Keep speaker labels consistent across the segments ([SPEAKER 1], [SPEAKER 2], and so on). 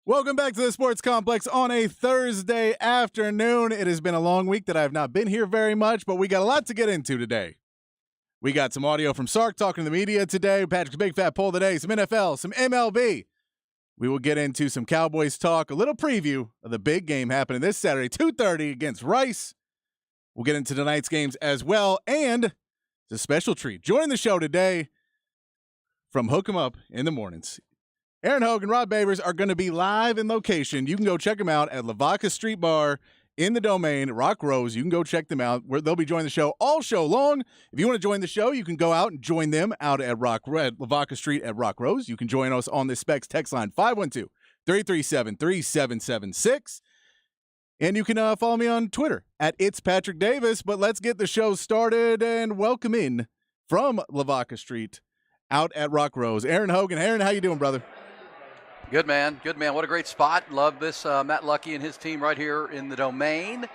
[SPEAKER 1] Welcome back to the Sports Complex on a Thursday afternoon. It has been a long week that I have not been here very much, but we got a lot to get into today. We got some audio from Sark talking to the media today, Patrick's Big Fat Poll today, some NFL, some MLB. We will get into some Cowboys talk, a little preview of the big game happening this Saturday, 2:30 against Rice. We'll get into tonight's games as well, and it's a special treat. Joining the show today from Hook 'em Up in the mornings, Aaron Hogue and Rob Babers are going to be live in location. You can go check them out at Lavaca Street Bar in the Domain, Rock Rose. You can go check them out. They'll be joining the show all show long. If you want to join the show, you can go out and join them out at Lavaca Street at Rock Rose. You can join us on the Specs text line 512-337-3776. And you can follow me on Twitter at It's Patrick Davis. But let's get the show started and welcome in from Lavaca Street out at Rock Rose, Aaron Hogan. Aaron, how you doing, brother?
[SPEAKER 2] Good man. What a great spot. Love this Matt Lucky and his team right here in the Domain.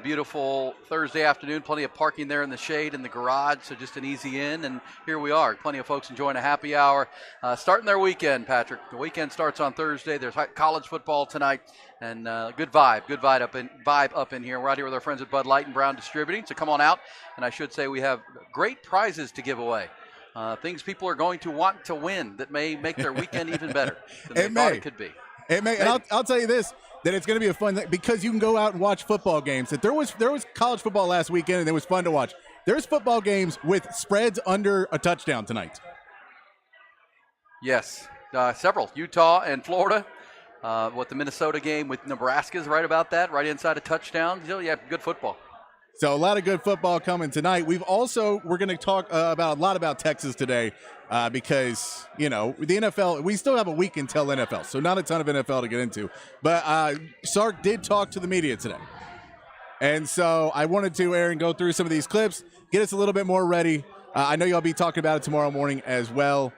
[SPEAKER 2] Beautiful Thursday afternoon. Plenty of parking there in the shade in the garage, so just an easy in. And here we are. Plenty of folks enjoying a happy hour. Starting their weekend, Patrick. The weekend starts on Thursday. There's college football tonight. And good vibe up in here. We're out here with our friends at Bud Light and Brown Distributing. So come on out. And I should say we have great prizes to give away. Things people are going to want to win that may make their weekend even better than they thought it could be.
[SPEAKER 1] It may. And I'll tell you this, that it's going to be a fun thing because you can go out and watch football games. That there was college football last weekend, and it was fun to watch. There's football games with spreads under a touchdown tonight.
[SPEAKER 2] Yes, several. Utah and Florida. The Minnesota game with Nebraska is right about that, right inside a touchdown. Yeah, good football.
[SPEAKER 1] So a lot of good football coming tonight. We're going to talk a lot about Texas today because, the NFL, we still have a week until NFL, so not a ton of NFL to get into. But Sark did talk to the media today. And so I wanted to, Aaron, go through some of these clips, get us a little bit more ready. I know y'all be talking about it tomorrow morning as well.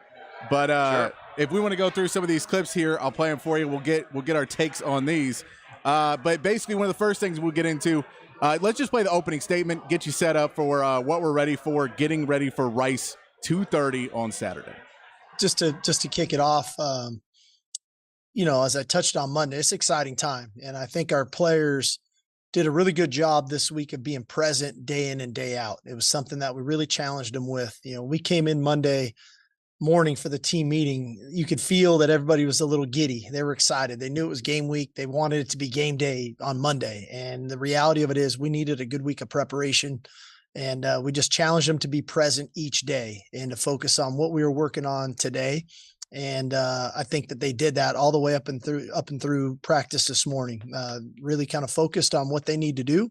[SPEAKER 1] But
[SPEAKER 2] sure.
[SPEAKER 1] If we want to go through some of these clips here, I'll play them for you. We'll get our takes on these. But basically one of the first things we'll get into, let's just play the opening statement, get you set up for what we're ready for, getting ready for Rice 2:30 on Saturday.
[SPEAKER 3] Just to kick it off, as I touched on Monday, it's an exciting time. And I think our players did a really good job this week of being present day in and day out. It was something that we really challenged them with. We came in Monday morning for the team meeting. You could feel that everybody was a little giddy. They were excited. They knew it was game week. They wanted it to be game day on Monday. And the reality of it is we needed a good week of preparation. And we just challenged them to be present each day and to focus on what we were working on today. And I think that they did that all the way up and through practice this morning, really kind of focused on what they need to do.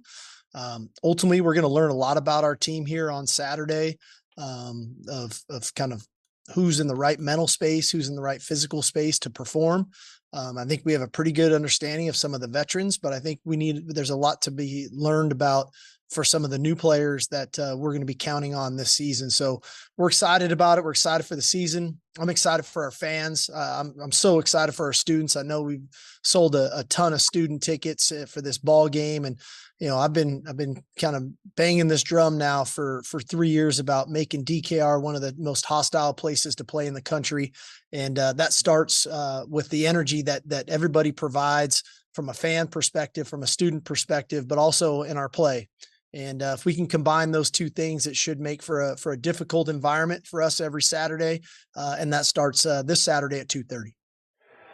[SPEAKER 3] Ultimately, we're going to learn a lot about our team here on Saturday, of kind of who's in the right mental space, who's in the right physical space to perform. I think we have a pretty good understanding of some of the veterans, but I think there's a lot to be learned about for some of the new players that we're going to be counting on this season. So we're excited about it. We're excited for the season. I'm excited for our fans. I'm so excited for our students. I know we've sold a ton of student tickets for this ball game. And, I've been kind of banging this drum now for 3 years about making DKR one of the most hostile places to play in the country. And that starts with the energy that everybody provides from a fan perspective, from a student perspective, but also in our play. And if we can combine those two things, it should make for a difficult environment for us every Saturday. And that starts this Saturday at 2:30.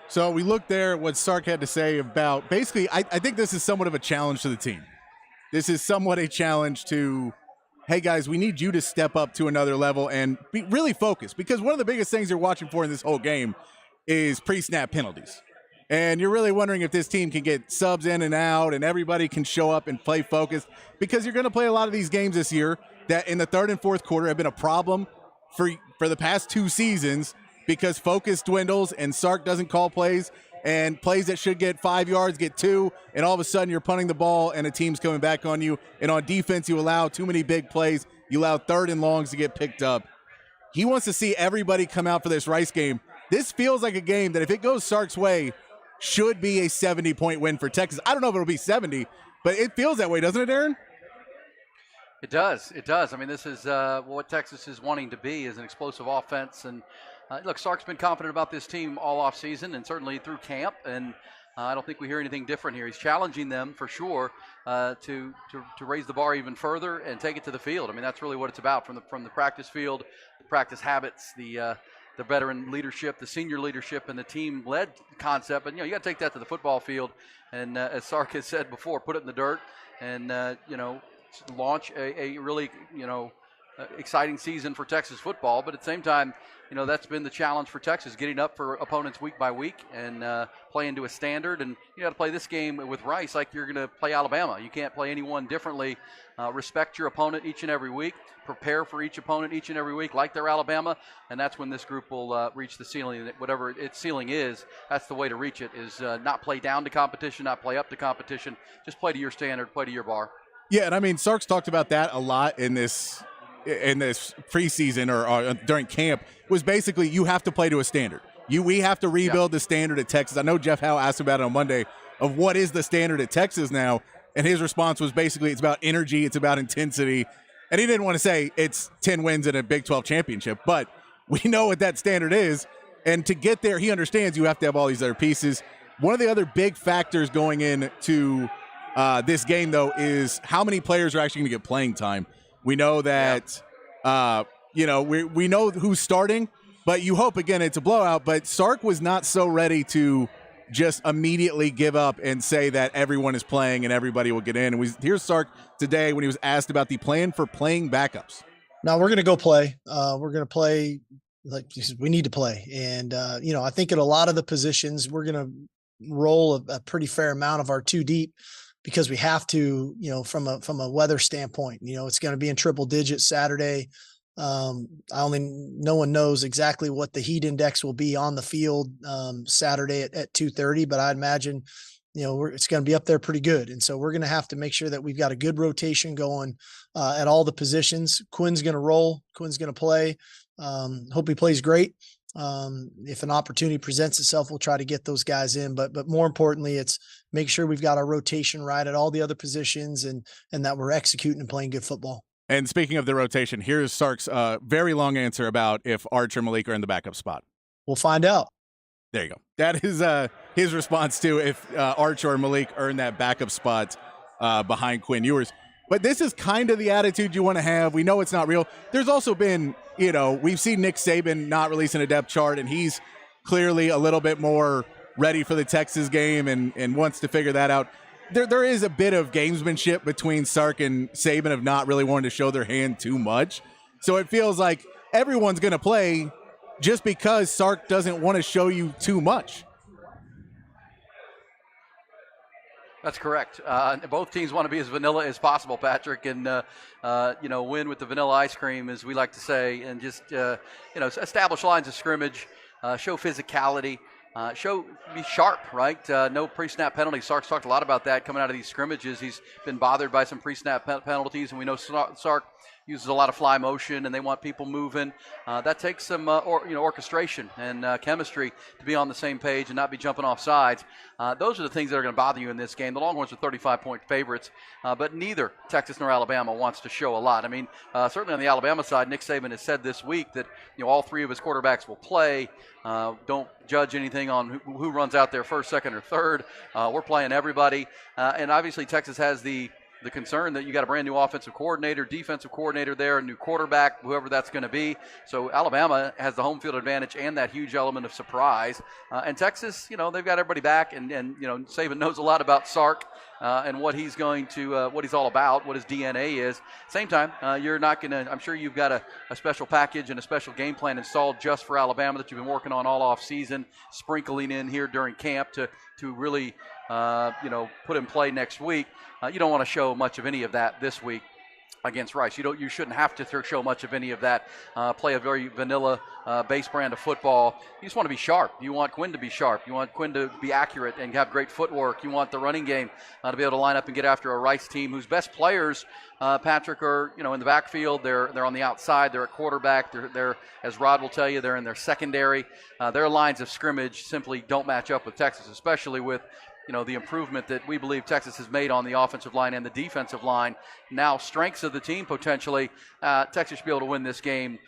[SPEAKER 1] So we looked there at what Sark had to say about basically, I think this is somewhat of a challenge to the team. This is somewhat a challenge to, hey, guys, we need you to step up to another level and be really focused, because one of the biggest things you're watching for in this whole game is pre-snap penalties. And you're really wondering if this team can get subs in and out and everybody can show up and play focused, because you're going to play a lot of these games this year that in the third and fourth quarter have been a problem for the past 2 seasons because focus dwindles and Sark doesn't call plays, and plays that should get 5 yards get 2, and all of a sudden you're punting the ball and a team's coming back on you. And on defense, you allow too many big plays. You allow third and longs to get picked up. He wants to see everybody come out for this Rice game. This feels like a game that if it goes Sark's way, should be a 70-point win for Texas. I don't know if it'll be 70, but it feels that way, doesn't it, Aaron?
[SPEAKER 2] It does. I mean, this is what Texas is wanting to be, is an explosive offense. And Look, Sark's been confident about this team all off season and certainly through camp, and I don't think we hear anything different here. He's challenging them for sure to raise the bar even further and take it to the field. I mean, that's really what it's about, from the practice field, the practice habits, the veteran leadership, the senior leadership, and the team-led concept. And you got to take that to the football field. And as Sark has said before, put it in the dirt and launch a really exciting season for Texas football. But at the same time, that's been the challenge for Texas, getting up for opponents week by week and playing to a standard. And you got to play this game with Rice like you're going to play Alabama. You can't play anyone differently. Respect your opponent each and every week. Prepare for each opponent each and every week like they're Alabama. And that's when this group will reach the ceiling. Whatever its ceiling is, that's the way to reach it, is not play down to competition, not play up to competition. Just play to your standard, play to your bar.
[SPEAKER 1] Yeah, and I mean, Sark's talked about that a lot in this preseason or during camp, was basically you have to play to a standard. We have to rebuild the standard at Texas. I know Jeff Howe asked about it on Monday of what is the standard at Texas now, and his response was basically it's about energy, it's about intensity, and he didn't want to say it's 10 wins and a Big 12 championship, but we know what that standard is, and to get there, he understands you have to have all these other pieces. One of the other big factors going into this game, though, is how many players are actually going to get playing time. We know that, we know who's starting, but you hope, again, it's a blowout. But Sark was not so ready to just immediately give up and say that everyone is playing and everybody will get in. And here's Sark today when he was asked about the plan for playing backups.
[SPEAKER 3] Now we're going to go play. We're going to play like we need to play. And, I think in a lot of the positions, we're going to roll a pretty fair amount of our two deep, because we have to, from a weather standpoint. It's going to be in triple digits Saturday. No one knows exactly what the heat index will be on the field Saturday at 2:30, but I'd imagine, it's going to be up there pretty good. And so we're going to have to make sure that we've got a good rotation going at all the positions. Quinn's going to roll. Quinn's going to play. Hope he plays great. If an opportunity presents itself, we'll try to get those guys in, but more importantly, it's make sure we've got our rotation right at all the other positions and that we're executing and playing good football.
[SPEAKER 1] And speaking of the rotation, here's Sark's very long answer about if Arch or Malik are in the backup spot.
[SPEAKER 3] We'll find out.
[SPEAKER 1] There you go. That is his response to if Arch or Malik earn that backup spot behind Quinn Ewers. But this is kind of the attitude you want to have. We know it's not real. There's also been, we've seen Nick Saban not releasing a depth chart, and he's clearly a little bit more ready for the Texas game and wants to figure that out. There is a bit of gamesmanship between Sark and Saban of not really wanting to show their hand too much. So it feels like everyone's going to play just because Sark doesn't want to show you too much.
[SPEAKER 2] That's correct. Both teams want to be as vanilla as possible, Patrick, and win with the vanilla ice cream, as we like to say, and just establish lines of scrimmage, show physicality, be sharp, right? No pre-snap penalties. Sark's talked a lot about that coming out of these scrimmages. He's been bothered by some pre-snap penalties, and we know Sark uses a lot of fly motion, and they want people moving. That takes some orchestration and chemistry to be on the same page and not be jumping off sides. Those are the things that are going to bother you in this game. The Longhorns are 35-point favorites, but neither Texas nor Alabama wants to show a lot. I mean, certainly on the Alabama side, Nick Saban has said this week that all three of his quarterbacks will play. Don't judge anything on who runs out there first, second, or third. We're playing everybody. And obviously Texas has the concern that you got a brand new offensive coordinator, defensive coordinator there, a new quarterback, whoever that's going to be. So Alabama has the home field advantage and that huge element of surprise. And Texas, they've got everybody back, and Saban knows a lot about Sark and what he's going to, what he's all about, what his DNA is. Same time, you're not going to, I'm sure you've got a special package and a special game plan installed just for Alabama that you've been working on all off season, sprinkling in here during camp to really, put in play next week. You don't want to show much of any of that this week against Rice. You shouldn't have to show much of any of that. Play a very vanilla base brand of football. You just want to be sharp. You want Quinn to be sharp. You want Quinn to be accurate and have great footwork. You want the running game to be able to line up and get after a Rice team whose best players, Patrick, are in the backfield. They're on the outside. They're at quarterback. They're as Rod will tell you, they're in their secondary. Their lines of scrimmage simply don't match up with Texas, especially with the improvement that we believe Texas has made on the offensive line and the defensive line. Now, strengths of the team potentially. Texas should be able to win this game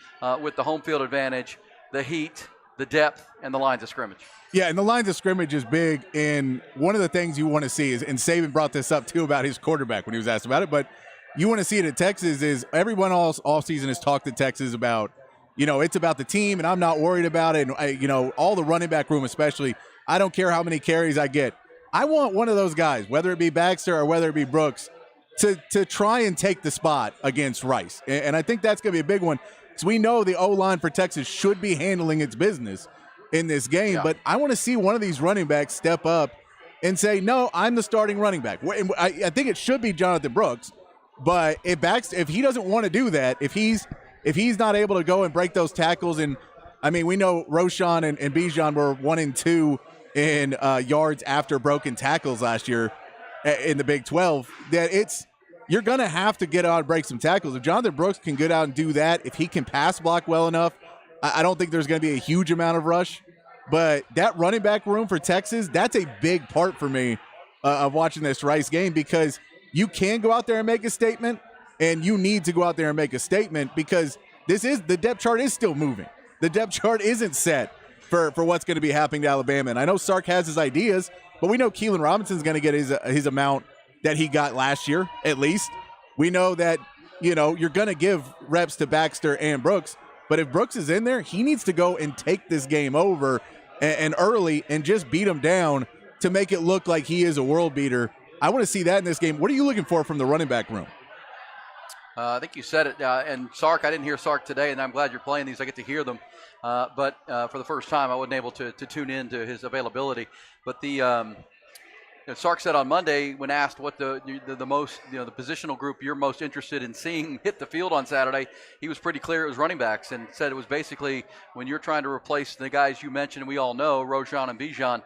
[SPEAKER 2] with the home field advantage, the heat, the depth, and the lines of scrimmage.
[SPEAKER 1] Yeah, and the lines of scrimmage is big. And one of the things you want to see is, and Saban brought this up too about his quarterback when he was asked about it, but you want to see it at Texas is everyone all offseason has talked to Texas about, it's about the team and I'm not worried about it. And, all the running back room especially, I don't care how many carries I get. I want one of those guys, whether it be Baxter or whether it be Brooks, to try and take the spot against Rice. And I think that's going to be a big one because we know the O-line for Texas should be handling its business in this game.
[SPEAKER 2] Yeah.
[SPEAKER 1] But I want to see one of these running backs step up and say, no, I'm the starting running back. I think it should be Jonathan Brooks. But if he doesn't want to do that, if he's not able to go and break those tackles, and we know Roschon and Bijan were 1 and 2 in yards after broken tackles last year in the Big 12. That you're gonna have to get out and break some tackles. If Jonathan Brooks can get out and do that, if he can pass block well enough, I don't think there's going to be a huge amount of rush. But that running back room for Texas, that's a big part for me of watching this Rice game because you can go out there and make a statement, and you need to go out there and make a statement because the depth chart is still moving. The depth chart isn't set for what's going to be happening to Alabama. And I know Sark has his ideas, but we know Keelan Robinson's going to get his amount that he got last year, at least. We know that, you're going to give reps to Baxter and Brooks, but if Brooks is in there, he needs to go and take this game over and early and just beat him down to make it look like he is a world beater. I want to see that in this game. What are you looking for from the running back room?
[SPEAKER 2] I think you said it. And Sark, I didn't hear Sark today, and I'm glad you're playing these. I get to hear them. But for the first time, I wasn't able to tune in to his availability. But Sark said on Monday when asked what the most, the positional group you're most interested in seeing hit the field on Saturday, he was pretty clear it was running backs and said it was basically when you're trying to replace the guys you mentioned and we all know, Roschon and Bijan,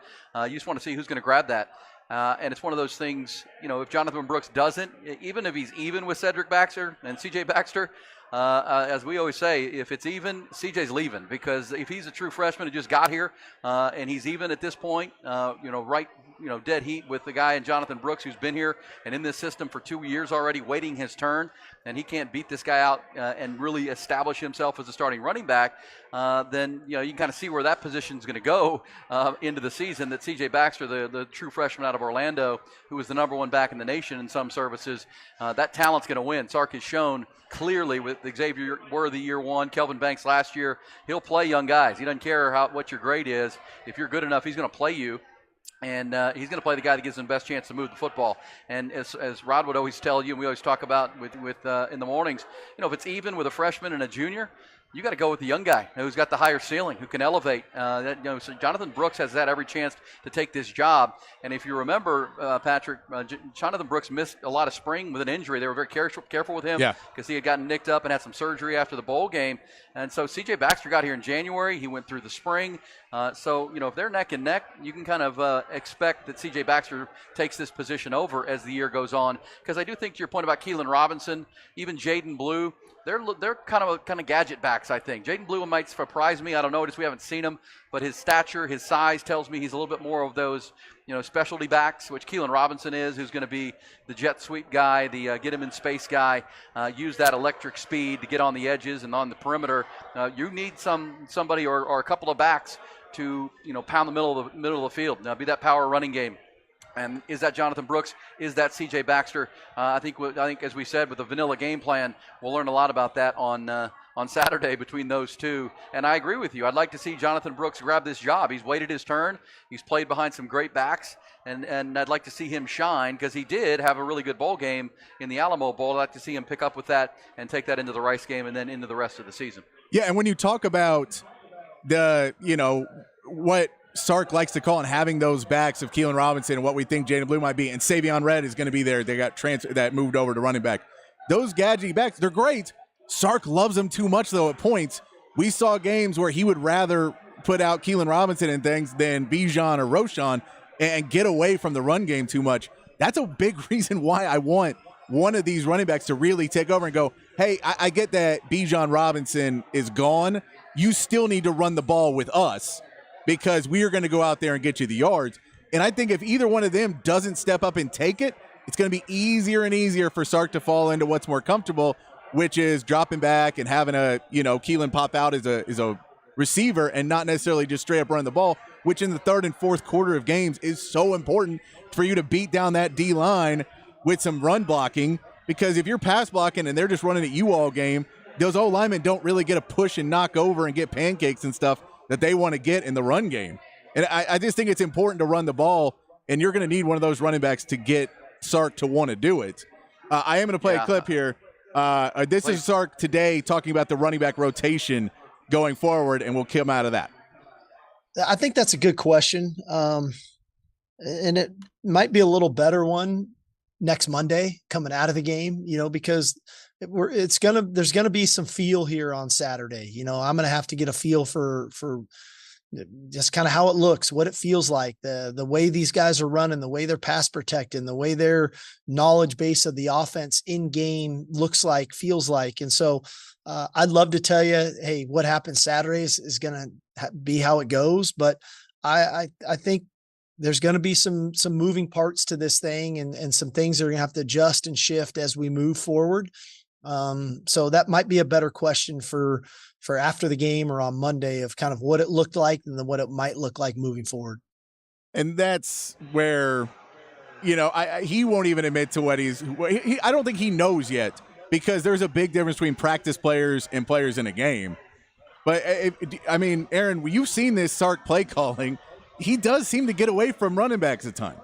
[SPEAKER 2] you just want to see who's going to grab that. And it's one of those things, if Jonathan Brooks doesn't, even if he's even with Cedric Baxter and C.J. Baxter, as we always say, if it's even, CJ's leaving because if he's a true freshman who just got here and he's even at this point, dead heat with the guy in Jonathan Brooks who's been here and in this system for 2 years already waiting his turn, and he can't beat this guy out and really establish himself as a starting running back, then you can kind of see where that position is going to go into the season. That C.J. Baxter, the true freshman out of Orlando, who was the number 1 back in the nation in some services, that talent's going to win. Sark has shown clearly with Xavier Worthy year 1, Kelvin Banks last year, he'll play young guys. He doesn't care what your grade is. If you're good enough, he's going to play you. And he's going to play the guy that gives him the best chance to move the football. And as Rod would always tell you, and we always talk about with in the mornings, if it's even with a freshman and a junior, you got to go with the young guy who's got the higher ceiling, who can elevate. So Jonathan Brooks has had every chance to take this job. And if you remember, Patrick, Jonathan Brooks missed a lot of spring with an injury. They were very careful with him because he had gotten nicked up and had some surgery after the bowl game. And so C.J. Baxter got here in January. He went through the spring. So if they're neck and neck, you can kind of expect that C.J. Baxter takes this position over as the year goes on. Because I do think to your point about Keelan Robinson, even Jaden Blue, they're kind of gadget backs, I think. Jaden Blue might surprise me. I don't know. We haven't seen him. But his stature, his size tells me he's a little bit more of those, specialty backs, which Keelan Robinson is, who's going to be the jet sweep guy, the get him in space guy, use that electric speed to get on the edges and on the perimeter. You need somebody or a couple of backs to, pound the middle of the field. Now, be that power running game. And is that Jonathan Brooks? Is that C.J. Baxter? I think, as we said, with the vanilla game plan, we'll learn a lot about that on Saturday between those two. And I agree with you. I'd like to see Jonathan Brooks grab this job. He's waited his turn. He's played behind some great backs. And I'd like to see him shine because he did have a really good bowl game in the Alamo Bowl. I'd like to see him pick up with that and take that into the Rice game and then into the rest of the season. Yeah,
[SPEAKER 1] and when you talk about what Sark likes to call and having those backs of Keelan Robinson and what we think Jaden Blue might be, and Savion Red is going to be there. They got that moved over to running back. Those gadgety backs, they're great. Sark loves them too much, though, at points. We saw games where he would rather put out Keelan Robinson and things than Bijan or Roschon and get away from the run game too much. That's a big reason why I want one of these running backs to really take over and go, hey, I get that Bijan Robinson is gone. You still need to run the ball with us, because we are going to go out there and get you the yards. And I think if either one of them doesn't step up and take it, it's going to be easier and easier for Sark to fall into what's more comfortable, which is dropping back and having Keelan pop out as a receiver and not necessarily just straight up run the ball, which in the third and fourth quarter of games is so important for you to beat down that D line with some run blocking. Because if you're pass blocking and they're just running at you all game, those old linemen don't really get a push and knock over and get pancakes and stuff that they want to get in the run game. And I just think it's important to run the ball, and you're going to need one of those running backs to get Sark to want to do it. I am going to play a clip here. This is Sark today talking about the running back rotation going forward, and we'll come out of that.
[SPEAKER 3] I think that's a good question. And it might be a little better one next Monday coming out of the game, because there's going to be some feel here on Saturday. I'm going to have to get a feel for just kind of how it looks, what it feels like, the way these guys are running, the way they're pass protecting, the way their knowledge base of the offense in game looks like, feels like. And so I'd love to tell you, hey, what happens Saturday is going to be how it goes. But I think there's going to be some moving parts to this thing and some things that are going to have to adjust and shift as we move forward. So that might be a better question for after the game or on Monday of kind of what it looked like and then what it might look like moving forward.
[SPEAKER 1] And that's where, he won't even admit to what I don't think he knows yet, because there's a big difference between practice players and players in a game. But Aaron, you've seen this Sark play calling. He does seem to get away from running backs at times.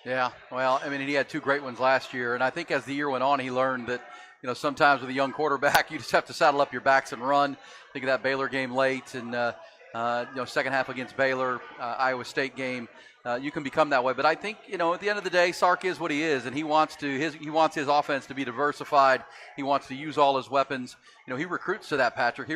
[SPEAKER 2] Yeah, well, he had two great ones last year, and I think as the year went on, he learned that, sometimes with a young quarterback, you just have to saddle up your backs and run. Think of that Baylor game late, and second half against Baylor, Iowa State game. You can become that way, but I think at the end of the day, Sark is what he is, and he wants his offense to be diversified. He wants to use all his weapons. He recruits to that, Patrick.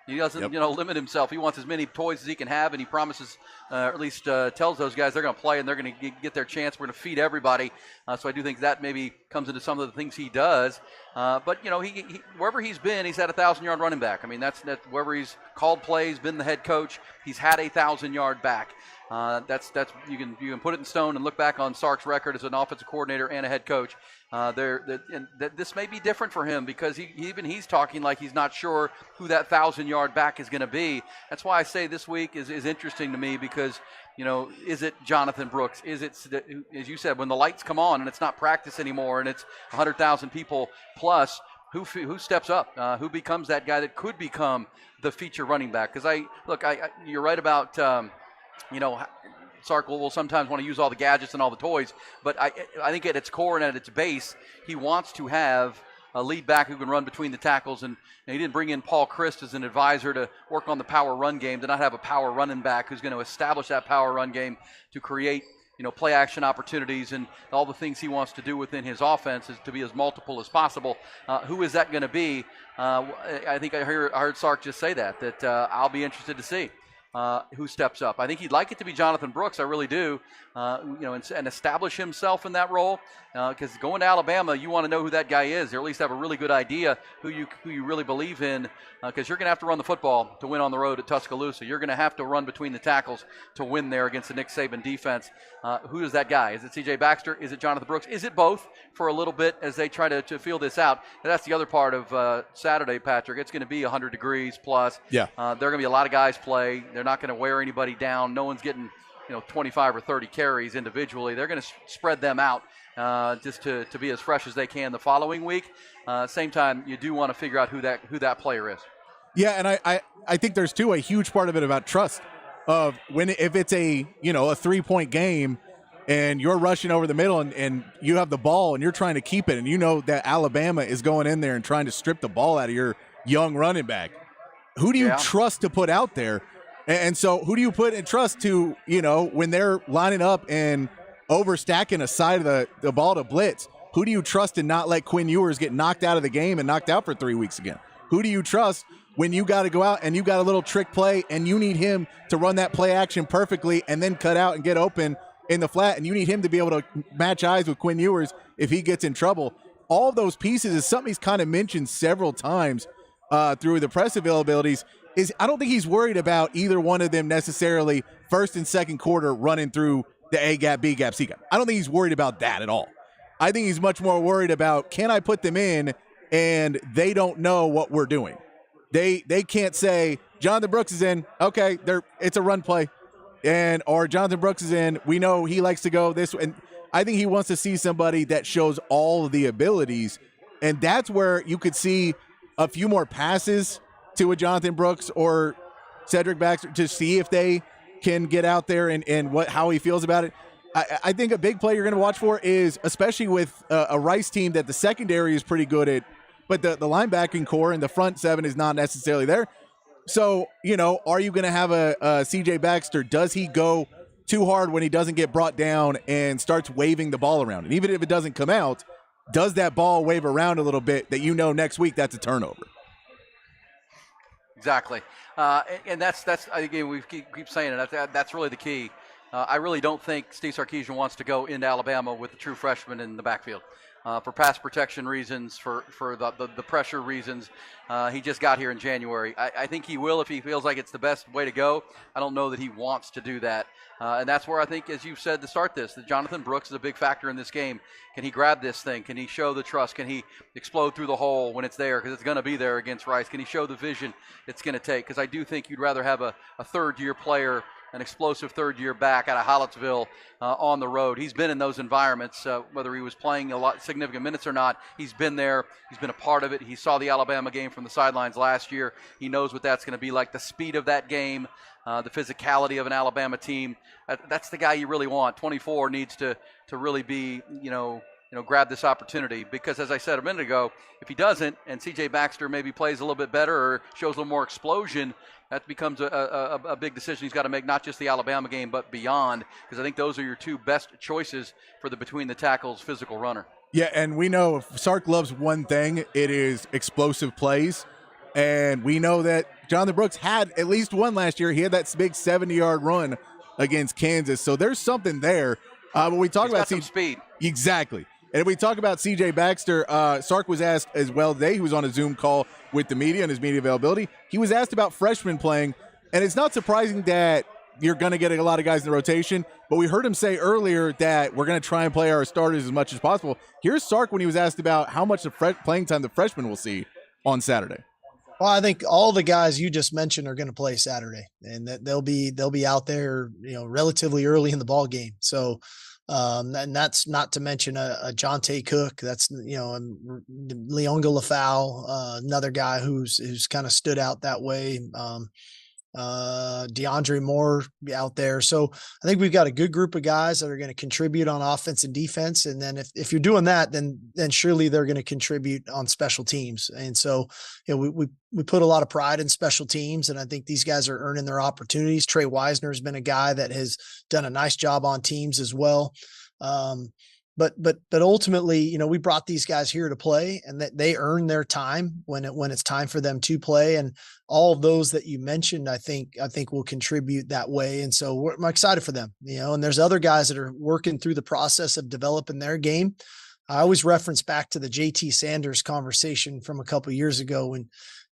[SPEAKER 2] He doesn't, limit himself. He wants as many toys as he can have, and he promises, or at least tells those guys they're going to play and they're going to get their chance. We're going to feed everybody. So I do think that maybe comes into some of the things he does. But he wherever he's been, he's had a 1,000-yard running back. That's wherever he's called plays, been the head coach, he's had a 1,000-yard back. That's you can put it in stone and look back on Sark's record as an offensive coordinator and a head coach. This may be different for him because he's talking like he's not sure who that 1,000-yard back is going to be. That's why I say this week is interesting to me because, is it Jonathan Brooks? Is it, as you said, when the lights come on and it's not practice anymore and it's 100,000 people plus, who steps up? Who becomes that guy that could become the feature running back? Because you're right about, Sark will sometimes want to use all the gadgets and all the toys, but I think at its core and at its base, he wants to have a lead back who can run between the tackles, and he didn't bring in Paul Christ as an advisor to work on the power run game, to not have a power running back who's going to establish that power run game to create play action opportunities and all the things he wants to do within his offense is to be as multiple as possible. Who is that going to be? I think I heard Sark just say that I'll be interested to see. Who steps up. I think he'd like it to be Jonathan Brooks. I really do. And establish himself in that role. Because going to Alabama, you want to know who that guy is, or at least have a really good idea who you really believe in. Because you're going to have to run the football to win on the road at Tuscaloosa. You're going to have to run between the tackles to win there against the Nick Saban defense. Who is that guy? Is it C.J. Baxter? Is it Jonathan Brooks? Is it both for a little bit as they try to feel this out? And that's the other part of Saturday, Patrick. It's going to be 100 degrees plus.
[SPEAKER 1] Yeah.
[SPEAKER 2] There are going to be a lot of guys play. They're not going to wear anybody down. No one's getting 25 or 30 carries individually. They're going to spread them out just to be as fresh as they can the following week. Same time, you do want to figure out who that player is.
[SPEAKER 1] Yeah, and I think there's a huge part of it about trust. Of if it's a 3-point game and you're rushing over the middle and you have the ball and you're trying to keep it, and that Alabama is going in there and trying to strip the ball out of your young running back, who do you trust to put out there? And so who do you put in trust to, when they're lining up and overstacking a side of the ball to blitz? Who do you trust to not let Quinn Ewers get knocked out of the game and knocked out for 3 weeks again? Who do you trust when you got to go out and you got a little trick play and you need him to run that play action perfectly and then cut out and get open in the flat, and you need him to be able to match eyes with Quinn Ewers if he gets in trouble? All of those pieces is something he's kind of mentioned several times through the press availabilities. I don't think he's worried about either one of them necessarily first and second quarter running through the A gap, B gap, C gap. I don't think he's worried about that at all. I think he's much more worried about, can I put them in and they don't know what we're doing? They can't say, Jonathan Brooks is in. Okay, it's a run play. Or Jonathan Brooks is in. We know he likes to go this way. And I think he wants to see somebody that shows all of the abilities. And that's where you could see a few more passes to a Jonathan Brooks or Cedric Baxter to see if they can get out there and how he feels about it. I think a big play you're going to watch for is, especially with a Rice team that the secondary is pretty good at, but the linebacking core and the front seven is not necessarily there. So, are you going to have a CJ Baxter? Does he go too hard when he doesn't get brought down and starts waving the ball around? And even if it doesn't come out, does that ball wave around a little bit that next week that's a turnover?
[SPEAKER 2] Exactly. And that's again, we keep saying it. That's really the key. I really don't think Steve Sarkisian wants to go into Alabama with the true freshman in the backfield. For pass protection reasons, for the pressure reasons. He just got here in January. I think he will if he feels like it's the best way to go. I don't know that he wants to do that. And that's where I think, as you said to start this, that Jonathan Brooks is a big factor in this game. Can he grab this thing? Can he show the trust? Can he explode through the hole when it's there? Because it's going to be there against Rice. Can he show the vision it's going to take? Because I do think you'd rather have a third-year player, an explosive third-year back out of Hollettsville on the road. He's been in those environments, whether he was playing a lot significant minutes or not. He's been there. He's been a part of it. He saw the Alabama game from the sidelines last year. He knows what that's going to be like, the speed of that game, the physicality of an Alabama team. That's the guy you really want. 24 needs to really be, grab this opportunity, because as I said a minute ago, if he doesn't and CJ Baxter maybe plays a little bit better or shows a little more explosion, that becomes a big decision he's got to make, not just the Alabama game but beyond, because I think those are your two best choices for the between the tackles physical runner.
[SPEAKER 1] Yeah, and we know if Sark loves one thing, it is explosive plays. And we know that Jonathan Brooks had at least one last year. He had that big 70-yard run against Kansas. So there's something there. When we talk about
[SPEAKER 2] some speed.
[SPEAKER 1] Exactly. And if we talk about C.J. Baxter, Sark was asked as well today. He was on a Zoom call with the media and his media availability. He was asked about freshmen playing, and it's not surprising that you're going to get a lot of guys in the rotation, but we heard him say earlier that we're going to try and play our starters as much as possible. Here's Sark when he was asked about how much playing time the freshmen will see on Saturday.
[SPEAKER 3] Well, I think all the guys you just mentioned are going to play Saturday, and that they'll be out there, relatively early in the ball game. So, and that's not to mention a Jonte Cook. That's Leonga Lafau, another guy who's kind of stood out that way. DeAndre Moore out there. So I think we've got a good group of guys that are going to contribute on offense and defense. And then if you're doing that, then surely they're going to contribute on special teams. And so, we put a lot of pride in special teams, and I think these guys are earning their opportunities. Trey Wisner has been a guy that has done a nice job on teams as well. But ultimately, we brought these guys here to play, and that they earn their time when it's time for them to play. And all of those that you mentioned, I think will contribute that way. And so I'm excited for them, and there's other guys that are working through the process of developing their game. I always reference back to the JT Sanders conversation from a couple of years ago when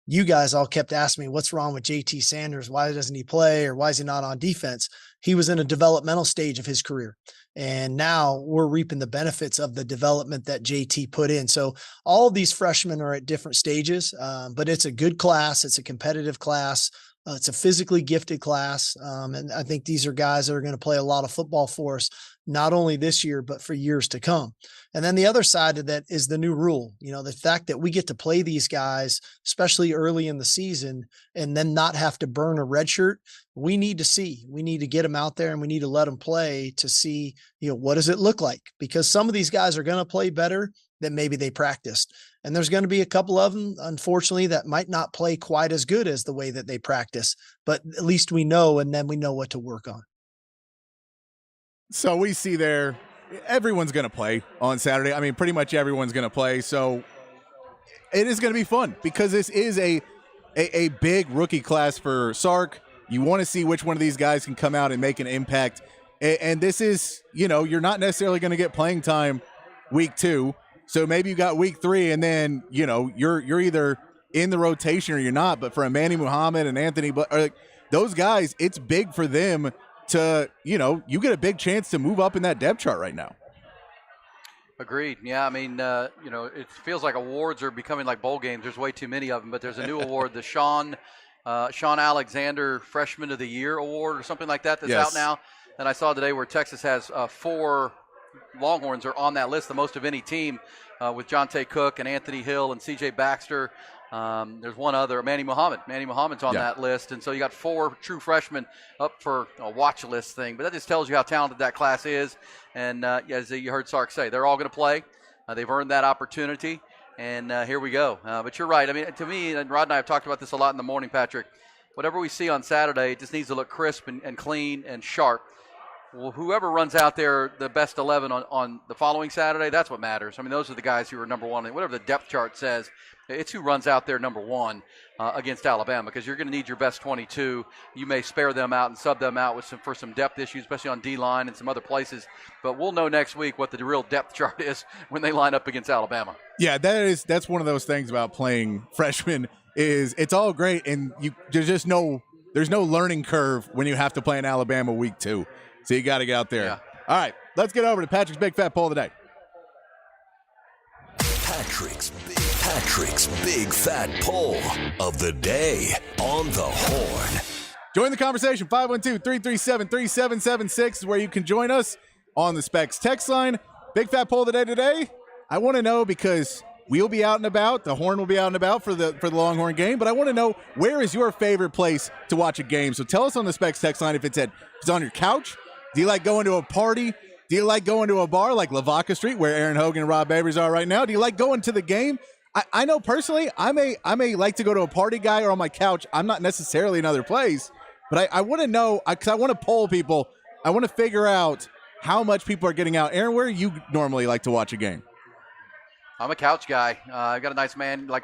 [SPEAKER 3] you guys all kept asking me, what's wrong with JT Sanders? Why doesn't he play, or why is he not on defense? He was in a developmental stage of his career. And now we're reaping the benefits of the development that JT put in. So all of these freshmen are at different stages, but it's a good class. It's a competitive class. It's a physically gifted class. And I think these are guys that are going to play a lot of football for us, not only this year, but for years to come. And then the other side of that is the new rule, the fact that we get to play these guys, especially early in the season, and then not have to burn a red shirt. We need to get them out there, and we need to let them play to see, what does it look like? Because some of these guys are going to play better than maybe they practiced. And there's going to be a couple of them, unfortunately, that might not play quite as good as the way that they practice, but at least we know, and then we know what to work on.
[SPEAKER 1] So we see there, everyone's going to play on Saturday. I mean, pretty much everyone's going to play. So it is going to be fun because this is a big rookie class for Sark. You want to see which one of these guys can come out and make an impact. And this is, you're not necessarily going to get playing time week 2. So maybe you got week 3 and then, you're either in the rotation or you're not. But for a Manny Muhammad and Anthony, those guys, it's big for them to, you get a big chance to move up in that depth chart right now.
[SPEAKER 2] Agreed. Yeah, I mean, it feels like awards are becoming like bowl games. There's way too many of them, but there's a new award, the Sean Sean Alexander Freshman of the Year award or something like that that's
[SPEAKER 1] Yes.
[SPEAKER 2] out now. And I saw today where Texas has 4 Longhorns are on that list, the most of any team, with Jonte Cook and Anthony Hill and C.J. Baxter. There's one other, Manny Muhammad. Manny Muhammad's on that list. And so you got 4 true freshmen up for a watch list thing. But that just tells you how talented that class is. And as you heard Sark say, they're all going to play. They've earned that opportunity. And here we go. But you're right. I mean, to me, and Rod and I have talked about this a lot in the morning, Patrick, whatever we see on Saturday, it just needs to look crisp and clean and sharp. Well, whoever runs out there the best 11 on the following Saturday, that's what matters. I mean, those are the guys who are number one. Whatever the depth chart says, it's who runs out there number one against Alabama, because you're going to need your best 22. You may spare them out and sub them out for some depth issues, especially on D-line and some other places. But we'll know next week what the real depth chart is when they line up against Alabama.
[SPEAKER 1] Yeah, that's one of those things about playing freshmen is it's all great, and there's no learning curve when you have to play in Alabama week 2. So you got to get out there.
[SPEAKER 2] Yeah.
[SPEAKER 1] All right, let's get over to Patrick's Big Fat Poll of the Day.
[SPEAKER 4] Patrick's Big Fat Poll of the Day on the Horn.
[SPEAKER 1] Join the conversation. 512-337-3776 is where you can join us on the Specs text line. Big Fat Poll of the Day today. I want to know, because we'll be out and about. The Horn will be out and about for the Longhorn game. But I want to know, where is your favorite place to watch a game? So tell us on the Specs text line if it's on your couch. Do you like going to a party? Do you like going to a bar like Lavaca Street, where Aaron Hogan and Rob Babers are right now? Do you like going to the game? I know personally, I may like to go to a party guy or on my couch. I'm not necessarily another place, but I want to know, because I want to poll people. I want to figure out how much people are getting out. Aaron, where do you normally like to watch a game?
[SPEAKER 2] I'm a couch guy. I've got a nice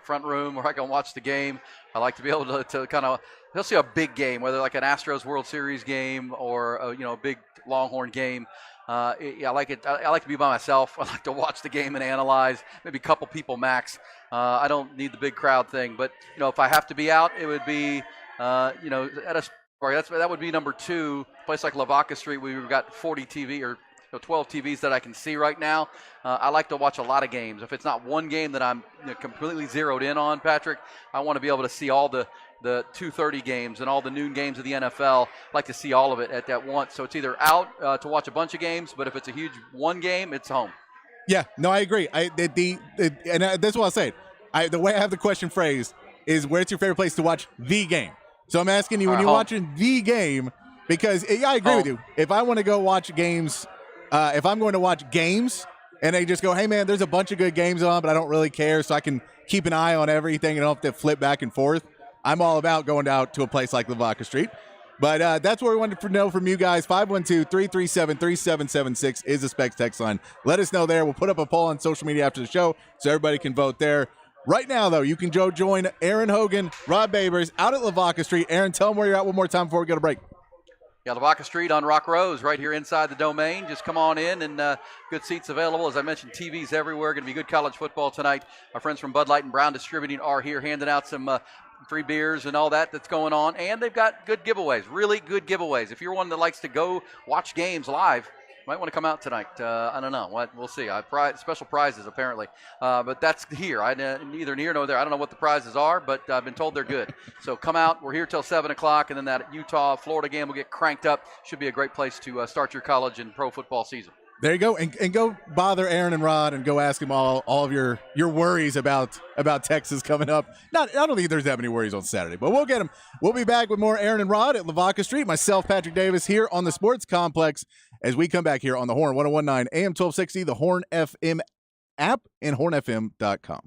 [SPEAKER 2] front room where I can watch the game. I like to be able to kind of, especially a big game, whether like an Astros World Series game or a big Longhorn game. I like it. I like to be by myself. I like to watch the game and analyze. Maybe a couple people max. I don't need the big crowd thing. But if I have to be out, it would be at a party. That would be number 2. A place like Lavaca Street, where we've got 40 TV or 12 TVs that I can see right now. I like to watch a lot of games. If it's not one game that I'm completely zeroed in on, Patrick, I want to be able to see all the 2:30 games and all the noon games of the NFL. I like to see all of it at that once. So it's either out to watch a bunch of games, but if it's a huge one game, it's home.
[SPEAKER 1] Yeah, no, I agree. And that's what I'll say. The way I have the question phrased is, where's your favorite place to watch the game? So I'm asking you, when you're watching the game, because I agree with you. If I want to go watch games, if I'm going to watch games and they just go, hey, man, there's a bunch of good games on, but I don't really care, so I can keep an eye on everything and don't have to flip back and forth, I'm all about going out to a place like Lavaca Street. But that's what we wanted to know from you guys. 512-337-3776 is the Specs text line. Let us know there. We'll put up a poll on social media after the show so everybody can vote there. Right now, though, you can join Aaron Hogan, Rob Babers out at Lavaca Street. Aaron, tell them where you're at one more time before we go to break.
[SPEAKER 2] Yeah, Lavaca Street on Rock Rose, right here inside the Domain. Just come on in, and good seats available. As I mentioned, TVs everywhere. Going to be good college football tonight. Our friends from Bud Light and Brown Distributing are here handing out some free beers and all that's going on. And they've got good giveaways, really good giveaways. If you're one that likes to go watch games live, you might want to come out tonight. I don't know. We'll see. Special prizes, apparently. But that's here. Neither near nor there. I don't know what the prizes are, but I've been told they're good. So come out. We're here till 7 o'clock, and then that Utah-Florida game will get cranked up. Should be a great place to start your college and pro football season.
[SPEAKER 1] There you go, and go bother Aaron and Rod and go ask them all of your worries about Texas coming up. I don't think there's that many worries on Saturday, but we'll get them. We'll be back with more Aaron and Rod at Lavaca Street. Myself, Patrick Davis, here on the Sports Complex as we come back here on the Horn 101.9 AM 1260, the Horn FM app, and hornfm.com.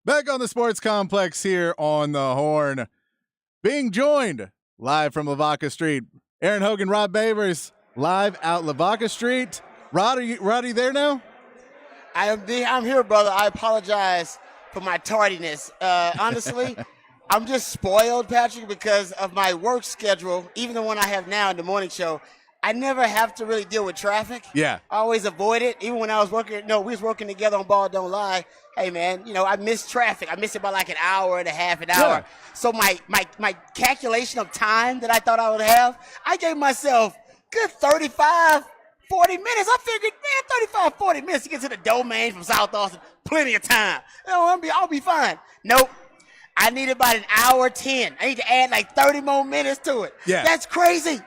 [SPEAKER 1] Back on the Sports Complex here on the Horn. Being joined live from Lavaca Street. Aaron Hogan, Rod Babers, live out Lavaca Street. Rod, are you there now?
[SPEAKER 5] I'm here, brother. I apologize for my tardiness. Honestly, I'm just spoiled, Patrick, because of my work schedule, even the one I have now in the morning show. I never have to really deal with traffic.
[SPEAKER 1] Yeah.
[SPEAKER 5] I always avoid it. Even when I was working, we was working together on Ball Don't Lie. Hey, man, I miss traffic. I miss it by like an hour and a half, an hour.
[SPEAKER 1] Yeah.
[SPEAKER 5] So my calculation of time that I thought I would have, I gave myself good 35, 40 minutes. I figured, 35, 40 minutes to get to the Domain from South Austin. Plenty of time. I'll be fine. Nope. I need about an hour 10. I need to add like 30 more minutes to it.
[SPEAKER 1] Yeah.
[SPEAKER 5] That's crazy.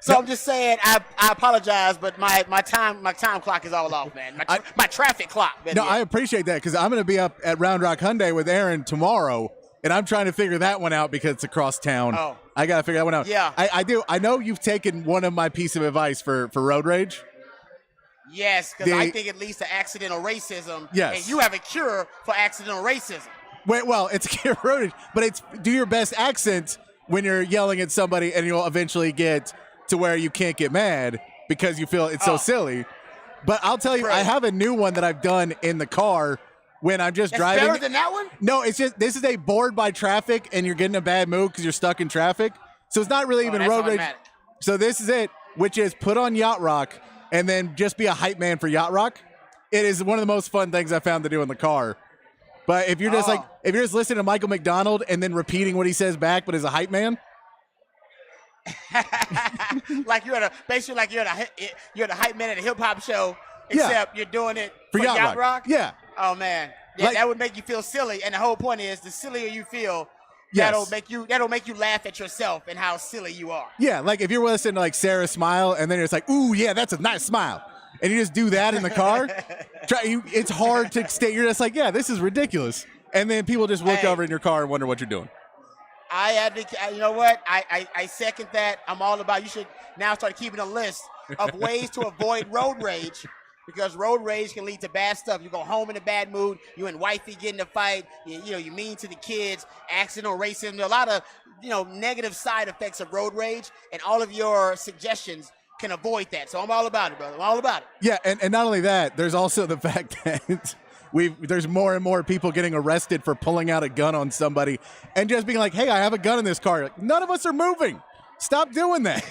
[SPEAKER 5] So I'm just saying, I apologize, but my time clock is all off, man. My traffic clock.
[SPEAKER 1] No, I appreciate that because I'm going to be up at Round Rock Hyundai with Aaron tomorrow, and I'm trying to figure that one out because it's across town.
[SPEAKER 5] Oh.
[SPEAKER 1] I got to figure that one out.
[SPEAKER 5] Yeah.
[SPEAKER 1] I do. I know you've taken one of my piece of advice for road rage.
[SPEAKER 5] Yes, because I think it leads to accidental racism.
[SPEAKER 1] Yes.
[SPEAKER 5] And you have a cure for accidental racism.
[SPEAKER 1] Well, it's road rage, but it's do your best accent when you're yelling at somebody, and you'll eventually get to where you can't get mad because you feel it's so silly. But I'll tell you,
[SPEAKER 5] Right.
[SPEAKER 1] I have a new one that I've done in the car when I'm just
[SPEAKER 5] That's
[SPEAKER 1] driving.
[SPEAKER 5] better than that one?
[SPEAKER 1] No, it's just this is a bored by traffic and you're getting a bad mood because you're stuck in traffic. So it's not really even
[SPEAKER 5] that's
[SPEAKER 1] road rage.
[SPEAKER 5] automatic.
[SPEAKER 1] So this is it, which is put on Yacht Rock and then just be a hype man for Yacht Rock. It is one of the most fun things I found to do in the car. But if you're just if you're just listening to Michael McDonald and then repeating what he says back, but as a hype man.
[SPEAKER 5] Like you're at a hype man at a hip hop show, except you're doing it for Yacht Rock.
[SPEAKER 1] Yeah.
[SPEAKER 5] Oh man, that would make you feel silly, and the whole point is the sillier you feel,
[SPEAKER 1] Yes.
[SPEAKER 5] that'll make you laugh at yourself and how silly you are.
[SPEAKER 1] Yeah, like if you're listening to like Sarah Smile and then you're just like, ooh, yeah, that's a nice smile. And you just do that in the car. It's hard to stay. You're just like, yeah, this is ridiculous. And then people just look over in your car and wonder what you're doing.
[SPEAKER 5] I advocate. You know what? I second that. I'm all about. You should now start keeping a list of ways to avoid road rage, because road rage can lead to bad stuff. You go home in a bad mood. You and wifey get in a fight. You mean to the kids. Accidental racism. There are a lot of negative side effects of road rage, and all of your suggestions can avoid that. So I'm all about it, brother. I'm all about it.
[SPEAKER 1] Yeah, and not only that, there's also the fact that there's more and more people getting arrested for pulling out a gun on somebody and just being like, hey, I have a gun in this car. Like, none of us are moving. Stop doing that.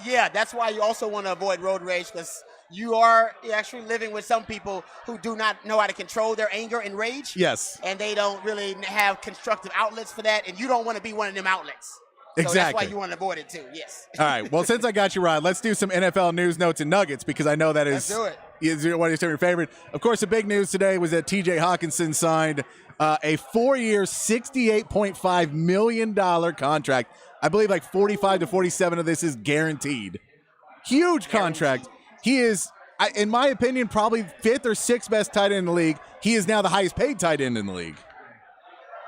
[SPEAKER 5] Yeah, that's why you also want to avoid road rage, because you are actually living with some people who do not know how to control their anger and rage.
[SPEAKER 1] Yes.
[SPEAKER 5] And they don't really have constructive outlets for that, and you don't want to be one of them outlets. So
[SPEAKER 1] Exactly.
[SPEAKER 5] that's why you want to avoid it too, yes.
[SPEAKER 1] All right. Well, since I got you, Rod, let's do some NFL news, notes, and nuggets, because I know that is
[SPEAKER 5] Let's do it.
[SPEAKER 1] one of your favorite. Of course, the big news today was that TJ Hawkinson signed a 4-year, $68.5 million contract. I believe like 45 to 47 of this is guaranteed. Huge contract. He is, in my opinion, probably 5th or 6th best tight end in the league. He is now the highest paid tight end in the league.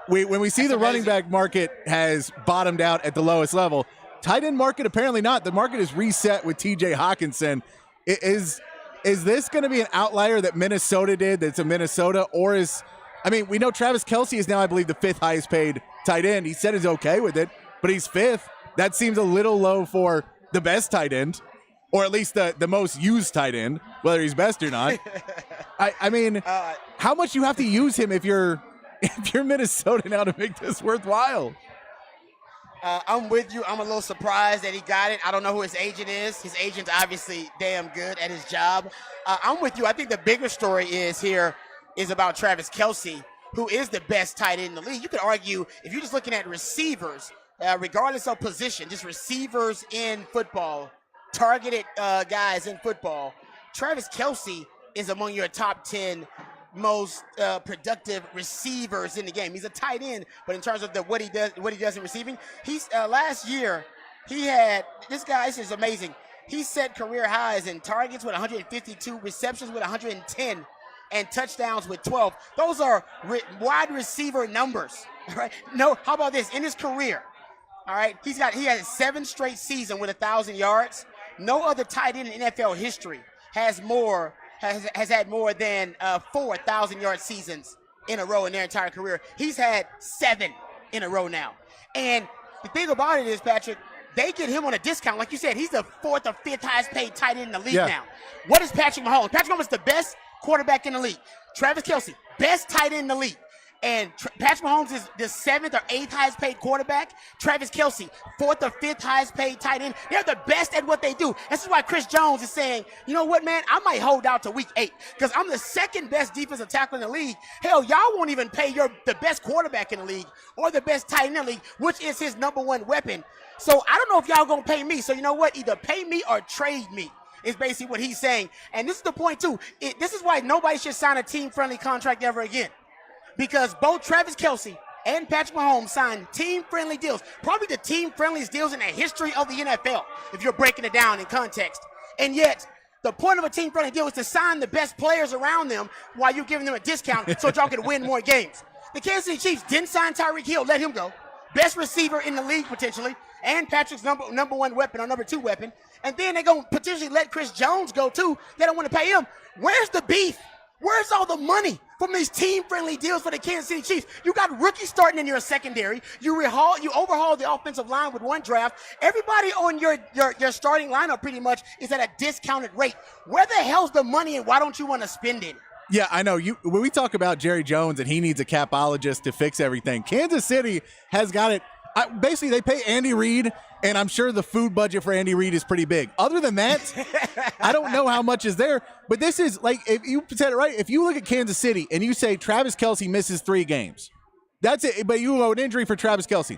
[SPEAKER 1] When we see the running back market has bottomed out at the lowest level, tight end market apparently not. The market is reset with TJ Hawkinson. Is this going to be an outlier that Minnesota did, that's a Minnesota, or we know Travis Kelce is now, I believe, the 5th highest paid tight end. He said he's okay with it, but he's 5th. That seems a little low for the best tight end, or at least the most used tight end, whether he's best or not. How much you have to use him if you're Minnesota now to make this worthwhile?
[SPEAKER 5] I'm with you. I'm a little surprised that he got it. I don't know who his agent is. His agent's obviously damn good at his job. I'm with you. I think the bigger story is about Travis Kelce, who is the best tight end in the league. You could argue, if you're just looking at receivers, regardless of position, just receivers in football, targeted guys in football, Travis Kelce is among your top 10 most productive receivers in the game. He's a tight end, but in terms of what he does in receiving, he's last year this is amazing. He set career highs in targets with 152, receptions with 110, and touchdowns with 12. Those are wide receiver numbers. Right? No, how about this? In his career, all right, he has 7 straight seasons with 1,000 yards. No other tight end in NFL history has had more than 4,000-yard seasons in a row in their entire career. He's had 7 in a row now. And the thing about it is, Patrick, they get him on a discount. Like you said, he's the 4th or 5th highest paid tight end in the league now. What is Patrick Mahomes? Patrick Mahomes is the best quarterback in the league. Travis Kelce, best tight end in the league. And Patrick Mahomes is the 7th or 8th highest paid quarterback. Travis Kelce, 4th or 5th highest paid tight end. They're the best at what they do. This is why Chris Jones is saying, you know what, man, I might hold out to week 8 because I'm the 2nd best defensive tackle in the league. Hell, y'all won't even pay the best quarterback in the league or the best tight end in the league, which is his number 1 weapon. So I don't know if y'all gonna pay me. So you know what? Either pay me or trade me is basically what he's saying. And this is the point too. This is why nobody should sign a team-friendly contract ever again. Because both Travis Kelce and Patrick Mahomes signed team-friendly deals. Probably the team-friendliest deals in the history of the NFL, if you're breaking it down in context. And yet, the point of a team-friendly deal is to sign the best players around them while you're giving them a discount so y'all can win more games. The Kansas City Chiefs didn't sign Tyreek Hill, let him go. Best receiver in the league, potentially, and Patrick's number 1 weapon or number 2 weapon. And then they're going to potentially let Chris Jones go, too. They don't want to pay him. Where's the beef? Where's all the money from these team-friendly deals for the Kansas City Chiefs? You got rookies starting in your secondary. You overhaul the offensive line with 1 draft. Everybody on your starting lineup pretty much is at a discounted rate. Where the hell's the money and why don't you want to spend it?
[SPEAKER 1] Yeah, I know. When we talk about Jerry Jones and he needs a capologist to fix everything, Kansas City has got it. Basically, they pay Andy Reid, and I'm sure the food budget for Andy Reid is pretty big. Other than that, I don't know how much is there. But this is like, if you said it right, if you look at Kansas City and you say Travis Kelce misses 3 games, that's it. But you know an injury for Travis Kelce.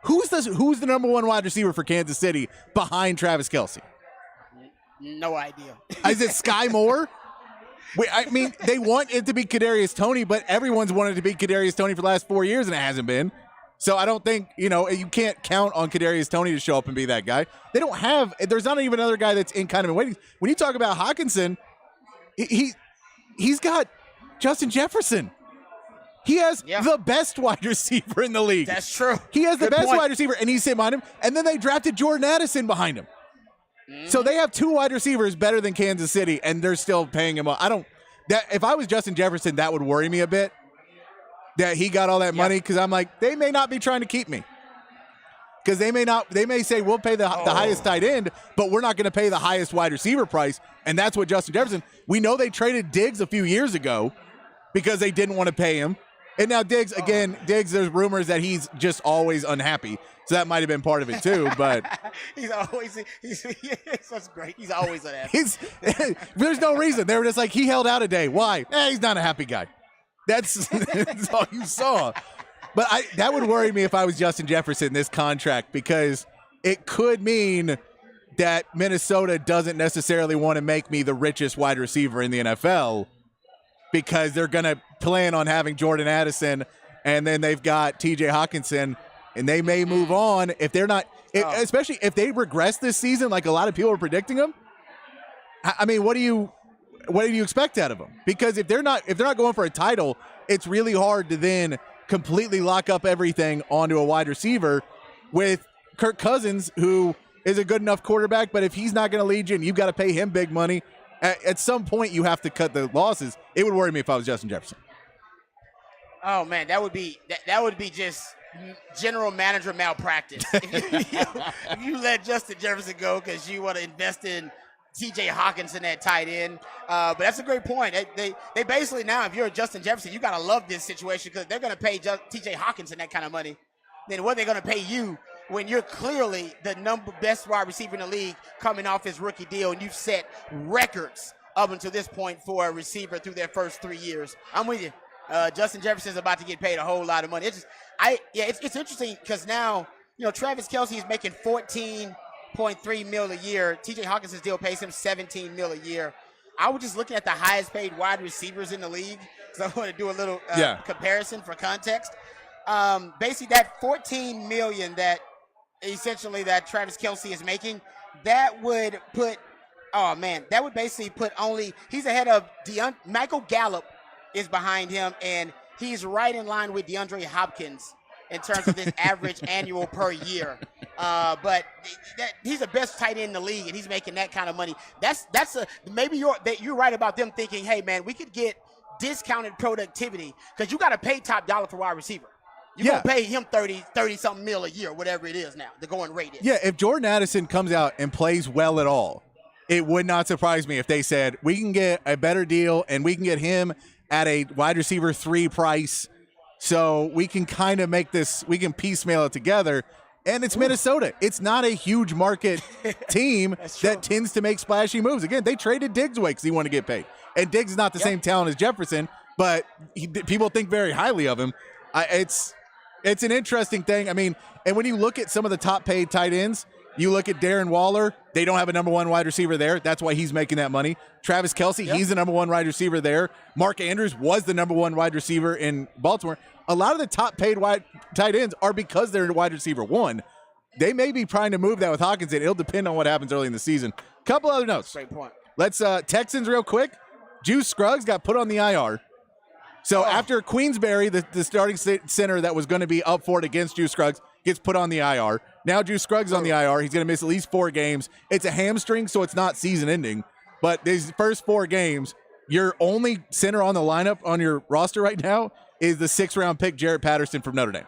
[SPEAKER 1] Who's the number 1 wide receiver for Kansas City behind Travis Kelce?
[SPEAKER 5] No idea.
[SPEAKER 1] Is it Sky Moore? I mean, they want it to be Kadarius Toney, but everyone's wanted to be Kadarius Toney for the last 4 years, and it hasn't been. So I don't think, you can't count on Kadarius Toney to show up and be that guy. They don't have – there's not even another guy that's in kind of waiting. When you talk about Hawkinson, he's got Justin Jefferson. He has the best wide receiver in the league.
[SPEAKER 5] That's true.
[SPEAKER 1] He has the
[SPEAKER 5] Good
[SPEAKER 1] best
[SPEAKER 5] point.
[SPEAKER 1] wide receiver, and he's sitting behind him. And then they drafted Jordan Addison behind him. So they have 2 wide receivers better than Kansas City, and they're still paying him. If I was Justin Jefferson, that would worry me a bit. That he got all that money, because I'm like, they may not be trying to keep me. Because they may say, we'll pay the highest tight end, but we're not going to pay the highest wide receiver price. And that's what Justin Jefferson, we know they traded Diggs a few years ago because they didn't want to pay him. And now Diggs, there's rumors that he's just always unhappy. So that might have been part of it too, but
[SPEAKER 5] that's great. He's always unhappy.
[SPEAKER 1] There's no reason. They were just like, he held out a day. Why? He's not a happy guy. That's all you saw. But that would worry me if I was Justin Jefferson, this contract, because it could mean that Minnesota doesn't necessarily want to make me the richest wide receiver in the NFL because they're going to plan on having Jordan Addison, and then they've got TJ Hawkinson, and they may move on if they're not, especially if they regress this season like a lot of people are predicting them. I mean, what do you expect out of them? Because if they're not going for a title, it's really hard to then completely lock up everything onto a wide receiver with Kirk Cousins, who is a good enough quarterback, but if he's not going to lead you and you've got to pay him big money, at some point you have to cut the losses. It would worry me if I was Justin Jefferson.
[SPEAKER 5] Oh man, that would be just general manager malpractice. if you let Justin Jefferson go because you want to invest in TJ Hawkinson at tight end. But that's a great point. They basically now, if you're Justin Jefferson, you got to love this situation because they're going to pay TJ Hawkinson that kind of money. Then what are they going to pay you when you're clearly the best wide receiver in the league coming off his rookie deal, and you've set records up until this point for a receiver through their first 3 years? I'm with you. Justin Jefferson's about to get paid a whole lot of money. It's interesting because now, Travis Kelce is making $14.3 million a year. TJ Hawkinson's deal pays him $17 million a year. I was just looking at the highest paid wide receivers in the league, so I want to do a little comparison for context. Basically, that $14 million that Travis Kelce is making, that would basically put he's ahead of Michael Gallup is behind him, and he's right in line with DeAndre Hopkins in terms of his average annual per year. But he's the best tight end in the league, and he's making that kind of money. Maybe you're right about them thinking, hey man, we could get discounted productivity because you got to pay top dollar for wide receiver. You're
[SPEAKER 1] Yeah.
[SPEAKER 5] going to pay him 30-something mil a year, whatever it is now, the going rate is.
[SPEAKER 1] Yeah, if Jordan Addison comes out and plays well at all, it would not surprise me if they said, we can get a better deal and we can get him at a wide receiver 3 price. So we can kind of make this, we can piecemeal it together. And it's Minnesota. It's not a huge market team that tends to make splashy moves. Again, they traded Diggs away because he wanted to get paid. And Diggs is not the same talent as Jefferson, but people think very highly of him. It's an interesting thing. I mean, and when you look at some of the top paid tight ends, you look at Darren Waller, they don't have a number 1 wide receiver there. That's why he's making that money. Travis Kelce, he's the number 1 wide receiver there. Mark Andrews was the number 1 wide receiver in Baltimore. A lot of the top paid wide tight ends are because they're wide receiver 1. They may be trying to move that with Hockenson. It'll depend on what happens early in the season. Couple other notes.
[SPEAKER 5] Great point.
[SPEAKER 1] Let's Texans real quick. Juice Scruggs got put on the IR. So after Queensberry, the starting center that was going to be up for it against Juice Scruggs, gets put on the IR. Now Juice Scruggs is on the IR. He's going to miss at least 4 games. It's a hamstring, so it's not season ending. But these first 4 games, your only center on the lineup on your roster right now is the 6th-round pick, Jarrett Patterson from Notre Dame.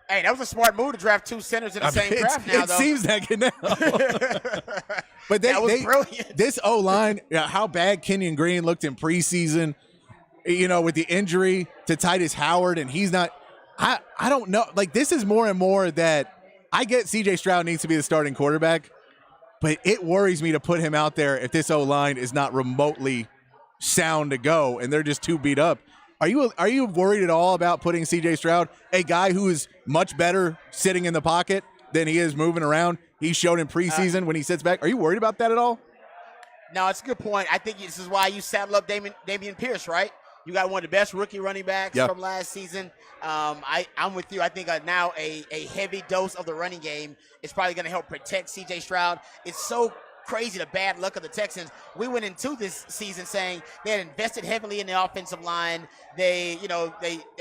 [SPEAKER 5] Hey, that was a smart move to draft 2 centers in the same draft now, though.
[SPEAKER 1] It seems that good now. But
[SPEAKER 5] that was brilliant.
[SPEAKER 1] This O-line, how bad Kenyon Green looked in preseason, with the injury to Titus Howard, and he's not – I don't know. Like, this is more and more that I get C.J. Stroud needs to be the starting quarterback, but it worries me to put him out there if this O-line is not remotely sound to go and they're just too beat up. Are you worried at all about putting C.J. Stroud, a guy who is much better sitting in the pocket than he is moving around? He showed in preseason when he sits back. Are you worried about that at all?
[SPEAKER 5] No, it's a good point. I think this is why you saddle up Dameon Pierce, right? You got one of the best rookie running backs from last season. I'm with you. I think now a heavy dose of the running game is probably going to help protect C.J. Stroud. It's so crazy the bad luck of the Texans. We went into this season saying they had invested heavily in the offensive line. They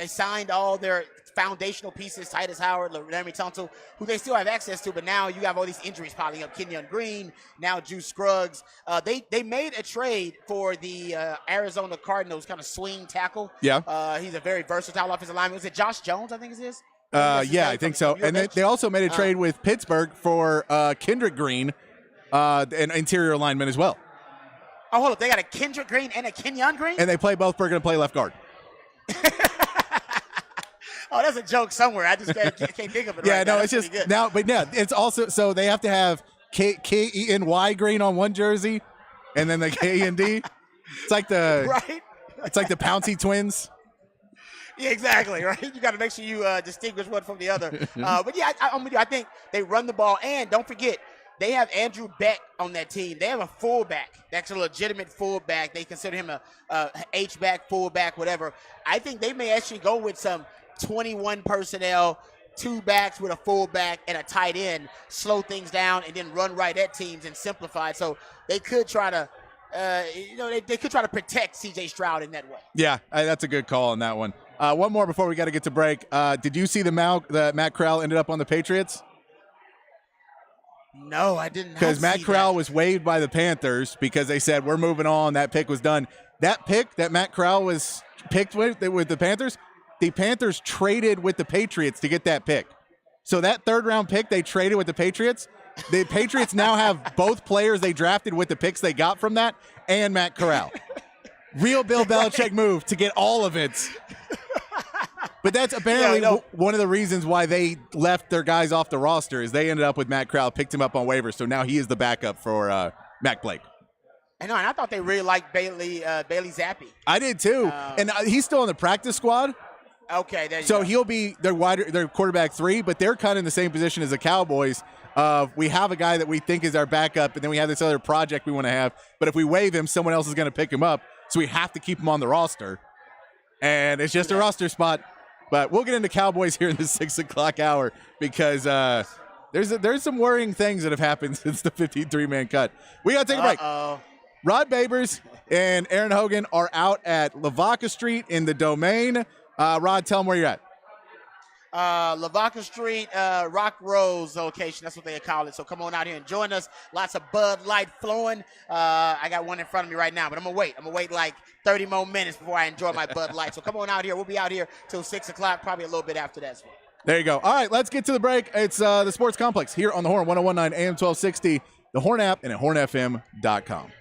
[SPEAKER 5] signed all their foundational pieces, Titus Howard, Laremy Tunsil, who they still have access to, but now you have all these injuries piling up. Kenyon Green, now Juice Scruggs. They made a trade for the Arizona Cardinals kind of swing tackle.
[SPEAKER 1] Yeah.
[SPEAKER 5] He's a very versatile offensive lineman. Was it Josh Jones, I think it is?
[SPEAKER 1] I think so. And they also made a trade with Pittsburgh for Kendrick Green, an interior lineman as well.
[SPEAKER 5] Oh, hold up. They got a Kendrick Green and a Kenyon Green?
[SPEAKER 1] And they both are going to play left guard.
[SPEAKER 5] Oh, that's a joke somewhere. I just can't think of it.
[SPEAKER 1] Yeah,
[SPEAKER 5] right
[SPEAKER 1] no,
[SPEAKER 5] now.
[SPEAKER 1] it's just now, but yeah, it's also so they have to have K-E-N-Y Green on one jersey, and then the K-E-N-D. It's like the
[SPEAKER 5] right.
[SPEAKER 1] It's like the Pouncey twins.
[SPEAKER 5] Yeah, exactly. Right. You got to make sure you distinguish one from the other. But yeah, I'm with you. I think they run the ball, and don't forget they have Andrew Beck on that team. They have a fullback that's a legitimate fullback. They consider him a H-back, fullback, whatever. I think they may actually go with some 21 personnel, 2 backs with a fullback and a tight end, slow things down, and then run right at teams and simplify. So they could try to, they could try to protect C.J. Stroud in that way.
[SPEAKER 1] Yeah, that's a good call on that one. One more before we got to get to break. Did you see that Matt Corral ended up on the Patriots?
[SPEAKER 5] No, I didn't.
[SPEAKER 1] Because Matt Corral was waived by the Panthers because they said, we're moving on. That pick was done. That pick that Matt Corral was picked with the Panthers, the Panthers traded with the Patriots to get that pick. So that 3rd-round pick they traded with the Patriots, the Patriots now have both players they drafted with the picks they got from that and Matt Corral. Real Bill Belichick move to get all of it. But that's apparently one of the reasons why they left their guys off the roster is they ended up with Matt Corral, picked him up on waivers, so now he is the backup for Mac Blake.
[SPEAKER 5] And I thought they really liked Bailey Zappi.
[SPEAKER 1] I did too, and he's still on the practice squad.
[SPEAKER 5] Okay, there you
[SPEAKER 1] so
[SPEAKER 5] go.
[SPEAKER 1] He'll be their quarterback 3, but they're kind of in the same position as the Cowboys. We have a guy that we think is our backup, and then we have this other project we want to have. But if we waive him, someone else is going to pick him up, so we have to keep him on the roster. And it's just a roster spot. But we'll get into Cowboys here in the 6 o'clock hour because there's some worrying things that have happened since the 53-man cut. We got to take a break. Rod Babers and Aaron Hogan are out at Lavaca Street in the Domain. Rod, tell them where you're at.
[SPEAKER 5] Lavaca Street, Rock Rose location. That's what they call it. So come on out here and join us. Lots of Bud Light flowing. I got one in front of me right now, but I'm going to wait. I'm going to wait like 30 more minutes before I enjoy my Bud Light. So come on out here. We'll be out here till 6 o'clock, probably a little bit after that.
[SPEAKER 1] There you go. All right, let's get to the break. It's the Sports Complex here on the Horn, 1019 AM 1260, the Horn app, and at hornfm.com.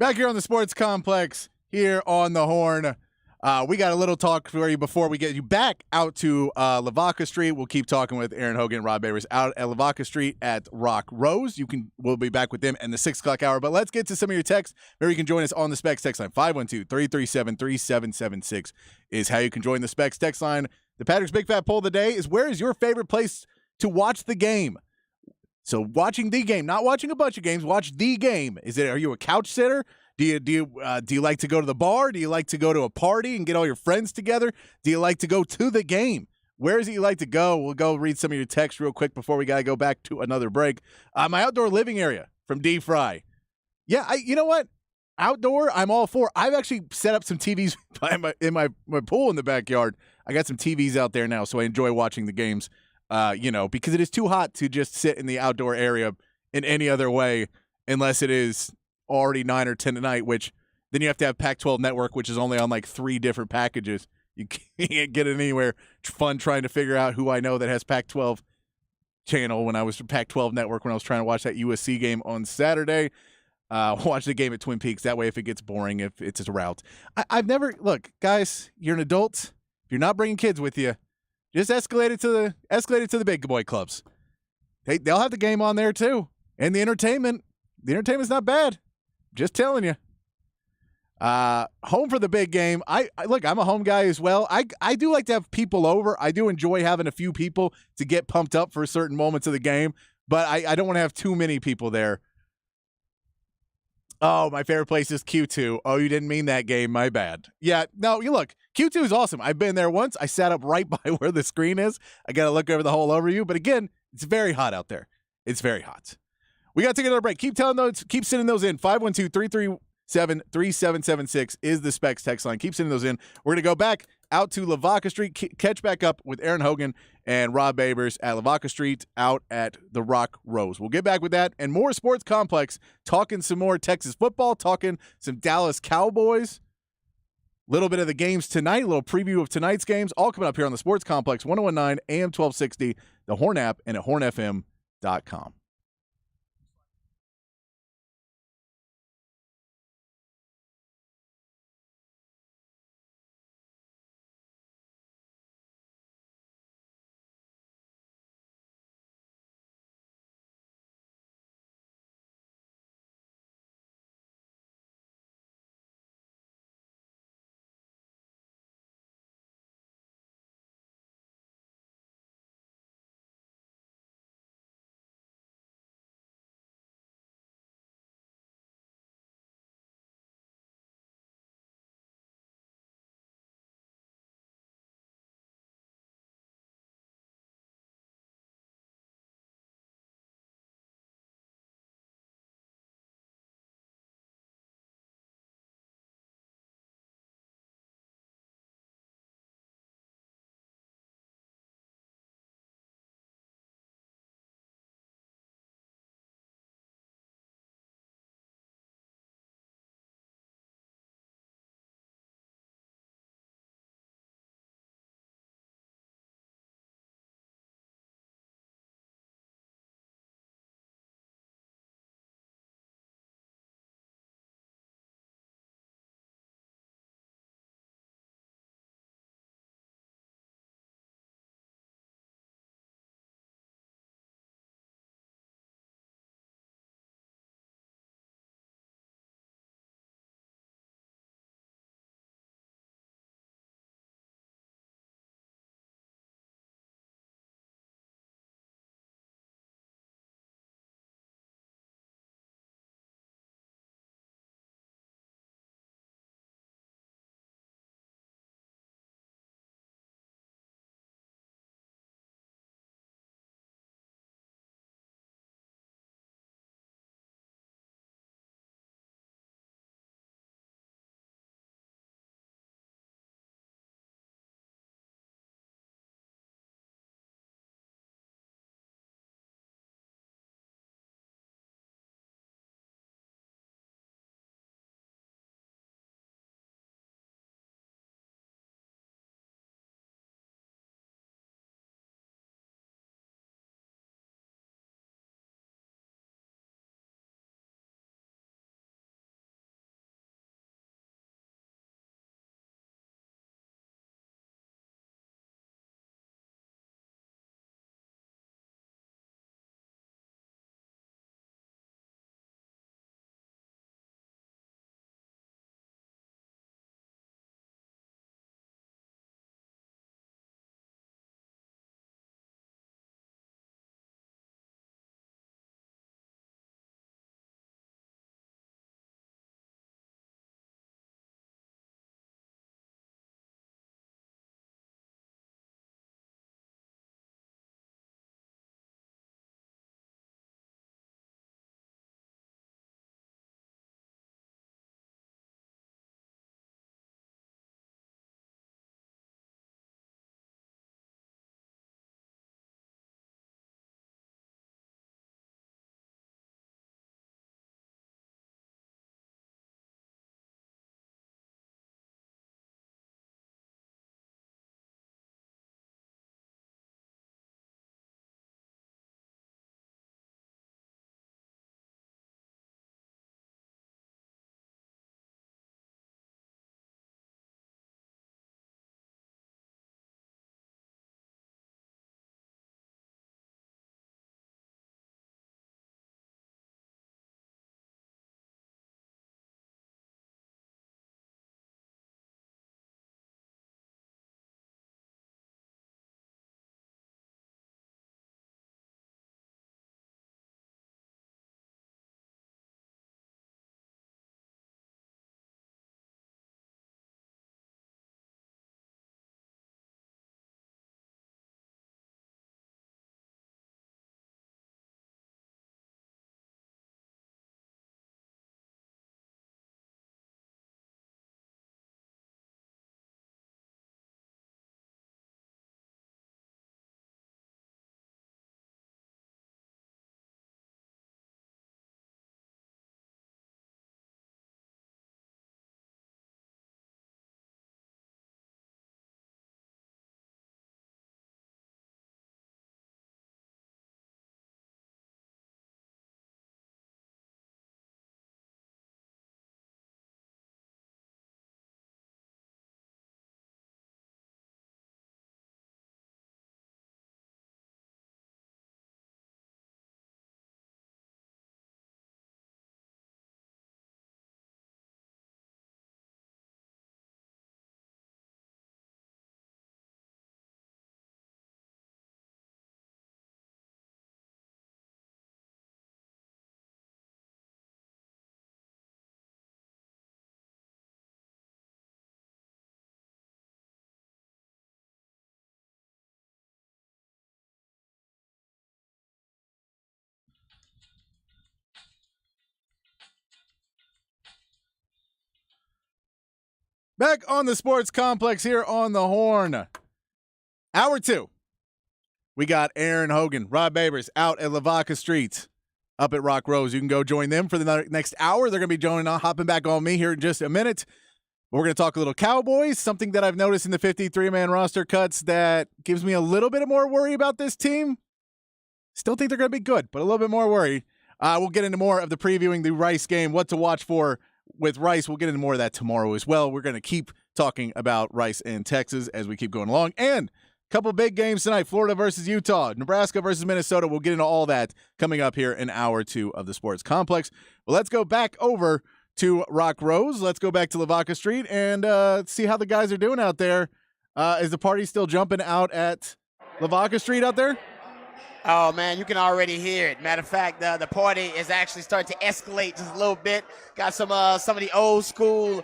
[SPEAKER 1] Back here on the Sports Complex, here on the Horn. We got a little talk for you before we get you back out to Lavaca Street. We'll keep talking with Aaron Hogan and Rob Babers out at Lavaca Street at Rock Rose. We'll be back with them in the 6 o'clock hour. But let's get to some of your texts. Maybe you can join us on the Specs text line. 512-337-3776 is how you can join the Specs text line. The Patrick's Big Fat Poll of the day is, where is your favorite place to watch the game? So watching the game, not watching a bunch of games, watch the game. Are you a couch sitter? Do you like to go to the bar? Do you like to go to a party and get all your friends together? Do you like to go to the game? Where is it you like to go? We'll go read some of your texts real quick before we got to go back to another break. My outdoor living area from D Fry. Yeah, you know what? Outdoor, I'm all for. I've actually set up some TVs in my pool in the backyard. I got some TVs out there now, so I enjoy watching the games. Because it is too hot to just sit in the outdoor area in any other way unless it is already 9 or 10 at night, which then you have to have Pac-12 Network, which is only on like 3 different packages. You can't get it anywhere. It's fun trying to figure out who I know that has Pac-12 channel when I was Pac-12 Network when I was trying to watch that USC game on Saturday. Watch the game at Twin Peaks. That way, if it gets boring, if it's a route. I've never – look, guys, you're an adult. If you're not bringing kids with you, just escalate it to the big boy clubs. They'll have the game on there too, and the entertainment. The entertainment's not bad. Just telling you. Home for the big game. Look, I'm a home guy as well. I do like to have people over. I do enjoy having a few people to get pumped up for certain moments of the game, but I don't want to have too many people there. Oh, my favorite place is Q2. Oh, you didn't mean that game. My bad. Yeah, no, you look, Q2 is awesome. I've been there once. I sat up right by where the screen is. I got to look over the whole overview. But again, it's very hot out there. It's very hot. We got to take another break. Keep sending those in. 512-337-3776 is the Specs text line. Keep sending those in. We're going to go back out to Lavaca Street, catch back up with Aaron Hogan and Rob Babers at Lavaca Street out at the Rock Rose. We'll get back with that and more Sports Complex, talking some more Texas football, talking some Dallas Cowboys, a little bit of the games tonight, a little preview of tonight's games, all coming up here on the Sports Complex, 1019 AM 1260, the Horn app, and at hornfm.com. Back on the Sports Complex here on the Horn. Hour 2. We got Aaron Hogan, Rob Babers out at Lavaca Street up at Rock Rose. You can go join them for the next hour. They're going to be hopping back on me here in just a minute. We're going to talk a little Cowboys, something that I've noticed in the 53-man roster cuts that gives me a little bit more worry about this team. Still think they're going to be good, but a little bit more worry. We'll get into more of the previewing the Rice game, what to watch for with Rice. We'll get into more of that tomorrow as well. We're going to keep talking about Rice and Texas as we keep going along. And a couple big games tonight, Florida versus Utah, Nebraska versus Minnesota. We'll get into all that coming up here in hour 2 of the Sports Complex. Well, let's go back over to Rock Rose. Let's go back to Lavaca Street and see how the guys are doing out there. Is the party still jumping out at Lavaca Street out there?
[SPEAKER 5] Oh, man, you can already hear it. Matter of fact, the party is actually starting to escalate just a little bit. Got some of the old school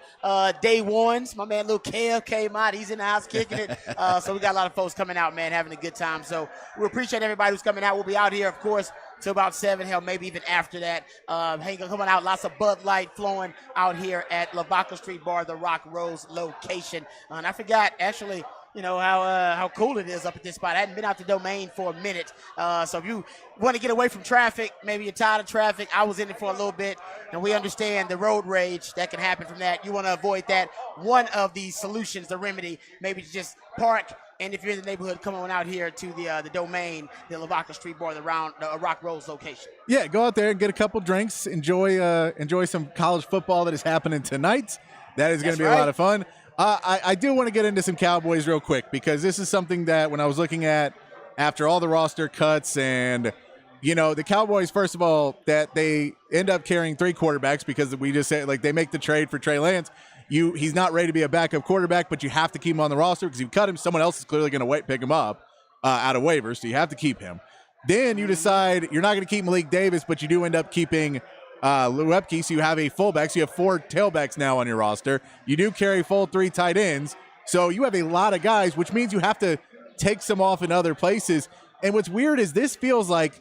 [SPEAKER 5] day ones. My man, Lil Kev came out. He's in the house kicking it. So we got a lot of folks coming out, man, having a good time. So we appreciate everybody who's coming out. We'll be out here, of course, till about 7, hell, maybe even after that. Coming out, lots of Bud Light flowing out here at Lavaca Street Bar, the Rock Rose location. And I forgot, actually, how cool it is up at this spot. I hadn't been out the Domain for a minute. So if you want to get away from traffic, maybe you're tired of traffic. I was in it for a little bit, and we understand the road rage that can happen from that. You want to avoid that. One of the solutions, the remedy, maybe to just park. And if you're in the neighborhood, come on out here to the Domain, the Lavaca Street Bar, the Rock Rose location.
[SPEAKER 1] Yeah, go out there and get a couple drinks. Enjoy some college football that is happening tonight. That is going to be a lot of fun. I do want to get into some Cowboys real quick because this is something that when I was looking at after all the roster cuts and, the Cowboys, first of all, that they end up carrying 3 quarterbacks because we just said, they make the trade for Trey Lance. He's not ready to be a backup quarterback, but you have to keep him on the roster because if you cut him, someone else is clearly going to pick him up out of waivers, so you have to keep him. Then you decide you're not going to keep Malik Davis, but you do end up keeping Lou Epke, so you have a fullback, so you have 4 tailbacks now on your roster. You do carry full 3 tight ends, so you have a lot of guys, which means you have to take some off in other places. And what's weird is this feels like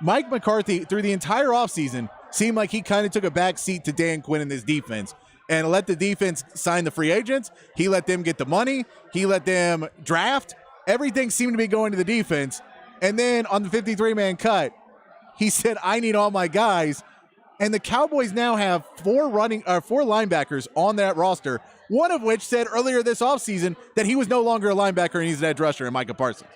[SPEAKER 1] Mike McCarthy, through the entire offseason, seemed like he kind of took a back seat to Dan Quinn in this defense and let the defense sign the free agents. He let them get the money. He let them draft. Everything seemed to be going to the defense. And then on the 53-man cut, he said, I need all my guys. And the Cowboys now have 4 linebackers on that roster, one of which said earlier this offseason that he was no longer a linebacker and he's an edge rusher, and Micah Parsons.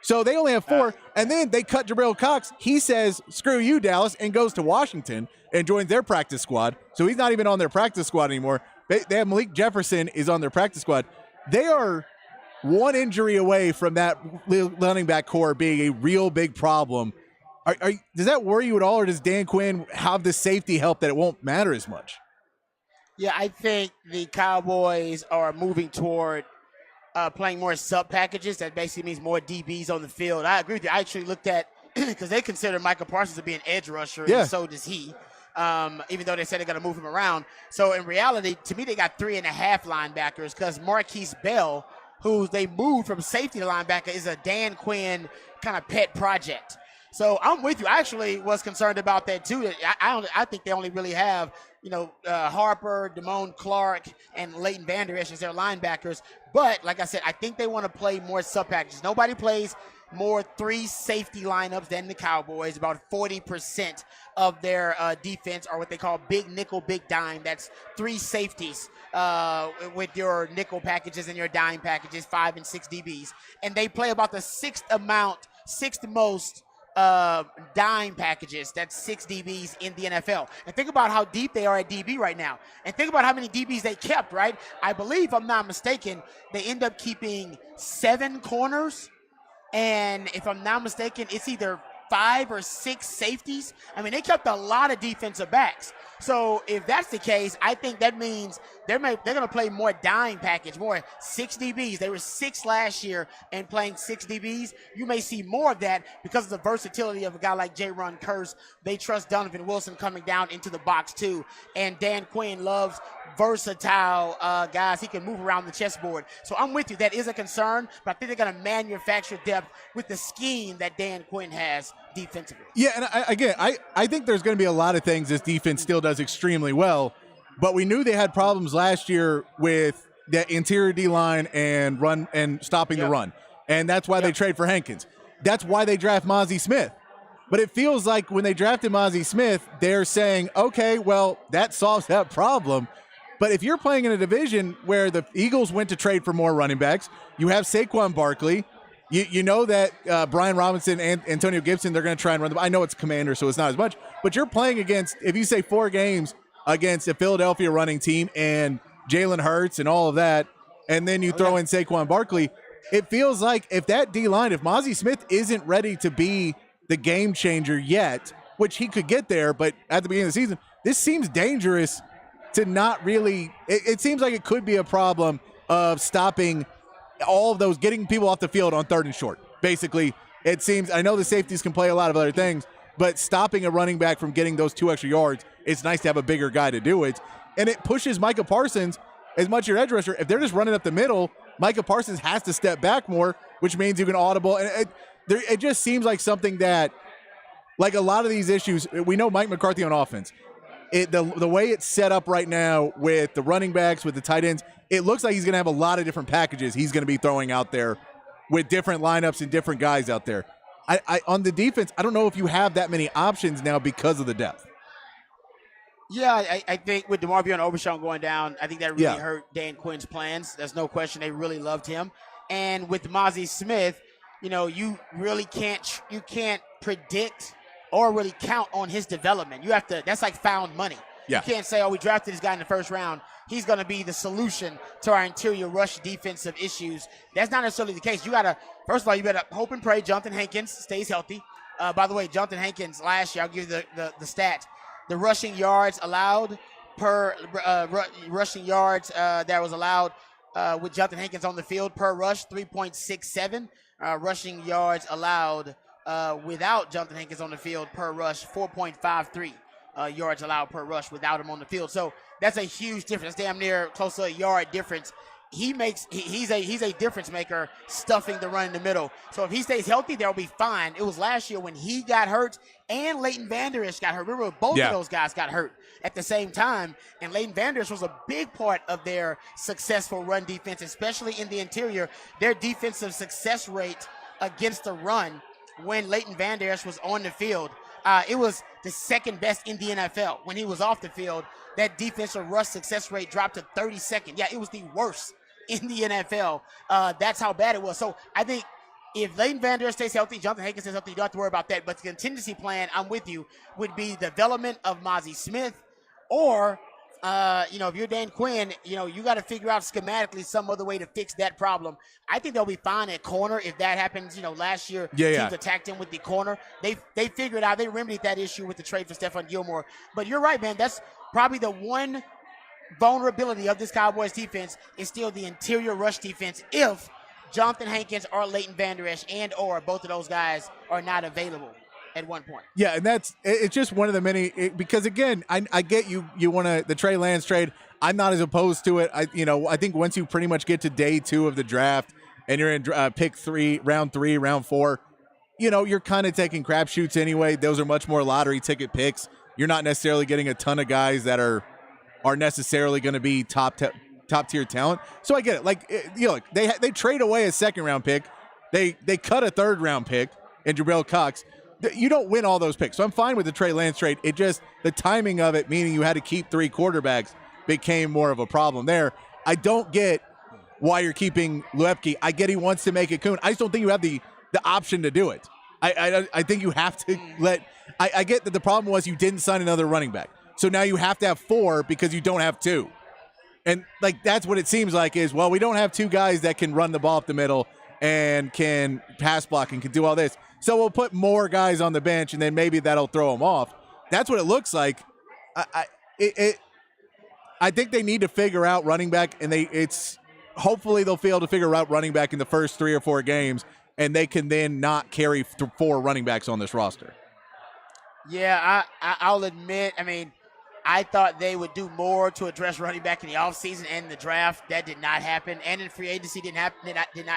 [SPEAKER 1] So they only have 4, and then they cut Jabril Cox. He says, screw you, Dallas, and goes to Washington and joins their practice squad. So he's not even on their practice squad anymore. They have Malik Jefferson is on their practice squad. They are one injury away from that running back core being a real big problem. Does that worry you at all, or does Dan Quinn have the safety help that it won't matter as much?
[SPEAKER 5] Yeah, I think the Cowboys are moving toward playing more sub packages. That basically means more DBs on the field. I agree with you. I actually looked at, because they consider Micah Parsons to be an edge rusher, and so does he, even though they said they're going to move him around. So in reality, to me, they got 3.5 linebackers because Marquise Bell, who they moved from safety to linebacker, is a Dan Quinn kind of pet project. So I'm with you. I actually was concerned about that too. I think they only really have, Harper, Damone Clark, and Leighton Vander Esch as their linebackers. But like I said, I think they want to play more sub packages. Nobody plays more 3 safety lineups than the Cowboys. About 40% of their defense are what they call big nickel, big dime. That's 3 safeties with your nickel packages and your dime packages, 5 and 6 DBs. And they play about the 6th most dime packages. That's 6 DBs in the NFL. And think about how deep they are at DB right now. And think about how many DBs they kept, right? I believe, if I'm not mistaken, they end up keeping 7 corners. And if I'm not mistaken, it's either 5 or 6 safeties. I mean, they kept a lot of defensive backs. So if that's the case, I think that means they're going to play more dime package, more 6 DBs. They were 6 last year and playing 6 DBs. You may see more of that because of the versatility of a guy like J-Ron Kearse. They trust Donovan Wilson coming down into the box too. And Dan Quinn loves versatile guys. He can move around the chessboard. So I'm with you. That is a concern, but I think they're going to manufacture depth with the scheme that Dan Quinn has defensively.
[SPEAKER 1] Yeah, and I think there's going to be a lot of things this defense still does extremely well, but we knew they had problems last year with that interior D line and run and stopping the run. And that's why they trade for Hankins. That's why they draft Mozzie Smith. But it feels like when they drafted Mozzie Smith, they're saying, okay, well, that solves that problem. But if you're playing in a division where the Eagles went to trade for more running backs, you have Saquon Barkley. You know that Brian Robinson and Antonio Gibson, they're going to try and run the ball. I know it's Commander, so it's not as much. But you're playing against, if you say 4 games against a Philadelphia running team and Jalen Hurts and all of that, and then you throw in Saquon Barkley, it feels like if that D-line, if Mozzie Smith isn't ready to be the game changer yet, which he could get there, but at the beginning of the season, this seems dangerous to not really – it seems like it could be a problem of stopping – all of those, getting people off the field on 3rd and short. Basically, it seems, I know the safeties can play a lot of other things, but stopping a running back from getting those 2 extra yards, it's nice to have a bigger guy to do it. And it pushes Micah Parsons, as much your edge rusher, if they're just running up the middle, Micah Parsons has to step back more, which means you can audible. And it just seems like something that, like a lot of these issues, we know Mike McCarthy on offense. The way it's set up right now with the running backs, with the tight ends, it looks like he's going to have a lot of different packages he's going to be throwing out there with different lineups and different guys out there. I on the defense, I don't know if you have that many options now because of the depth.
[SPEAKER 5] Yeah, I think with DeMarvion and Overshown going down, I think that really hurt Dan Quinn's plans. There's no question they really loved him. And with Mozzie Smith, you really can't predict or really count on his development. You have to, that's like found money. Yeah. You can't say, we drafted this guy in the 1st round. He's going to be the solution to our interior rush defensive issues. That's not necessarily the case. First of all, you better hope and pray Jonathan Hankins stays healthy. By the way, Jonathan Hankins last year, I'll give you the stat. The rushing yards allowed per rushing yards that was allowed with Jonathan Hankins on the field per rush, 3.67. Rushing yards allowed without Jonathan Hankins on the field per rush, 4.53 yards allowed per rush without him on the field. So that's a huge difference. That's damn near close to a yard difference. He's a difference maker stuffing the run in the middle. So if he stays healthy, they'll be fine. It was last year when he got hurt and Leighton Vander Esch got hurt. Remember, both of those guys got hurt at the same time. And Leighton Vander Esch was a big part of their successful run defense, especially in the interior. Their defensive success rate against the run when Leighton Vander Esch was on the field, it was the 2nd best in the NFL. When he was off the field, that defensive rush success rate dropped to 32nd. Yeah, it was the worst in the NFL. That's how bad it was. So I think if Leighton Vander Esch stays healthy, Jonathan Hankins stays healthy, you don't have to worry about that. But the contingency plan, I'm with you, would be development of Mozzie Smith, or if you're Dan Quinn, you got to figure out schematically some other way to fix that problem. I think they'll be fine at corner if that happens. Last year teams attacked him with the corner. They figured out, they remedied that issue with the trade for Stephon Gilmore. But you're right, man. That's probably the one vulnerability of this Cowboys defense is still the interior rush defense if Jonathan Hankins or Leighton Vander Esch and or both of those guys are not available at one point.
[SPEAKER 1] Yeah, and it's just one of the many, because again, I get you want to, the Trey Lance trade, I'm not as opposed to it. I think once you pretty much get to day 2 of the draft and you're in pick 3, round 3, round 4, you're kind of taking crapshoots anyway. Those are much more lottery ticket picks. You're not necessarily getting a ton of guys that are necessarily going to be top tier talent. So I get it. Like, look, they trade away a 2nd round pick. They cut a 3rd round pick in Jabril Cox. You don't win all those picks. So I'm fine with the Trey Lance trade. It just, the timing of it, meaning you had to keep 3 quarterbacks, became more of a problem there. I don't get why you're keeping Luepke. I get he wants to make it Kuhn. I just don't think you have the option to do it. I think you have to I get that the problem was you didn't sign another running back. So now you have to have 4 because you don't have 2. And like, that's what it seems like is, well, we don't have 2 guys that can run the ball up the middle and can pass block and can do all this. So we'll put more guys on the bench and then maybe that'll throw them off. That's what it looks like. I think they need to figure out running back, and hopefully they'll be able to figure out running back in the first 3 or 4 games, and they can then not carry 4 running backs on this roster.
[SPEAKER 5] Yeah, I'll admit, I thought they would do more to address running back in the offseason and the draft. That did not happen. And in free agency did not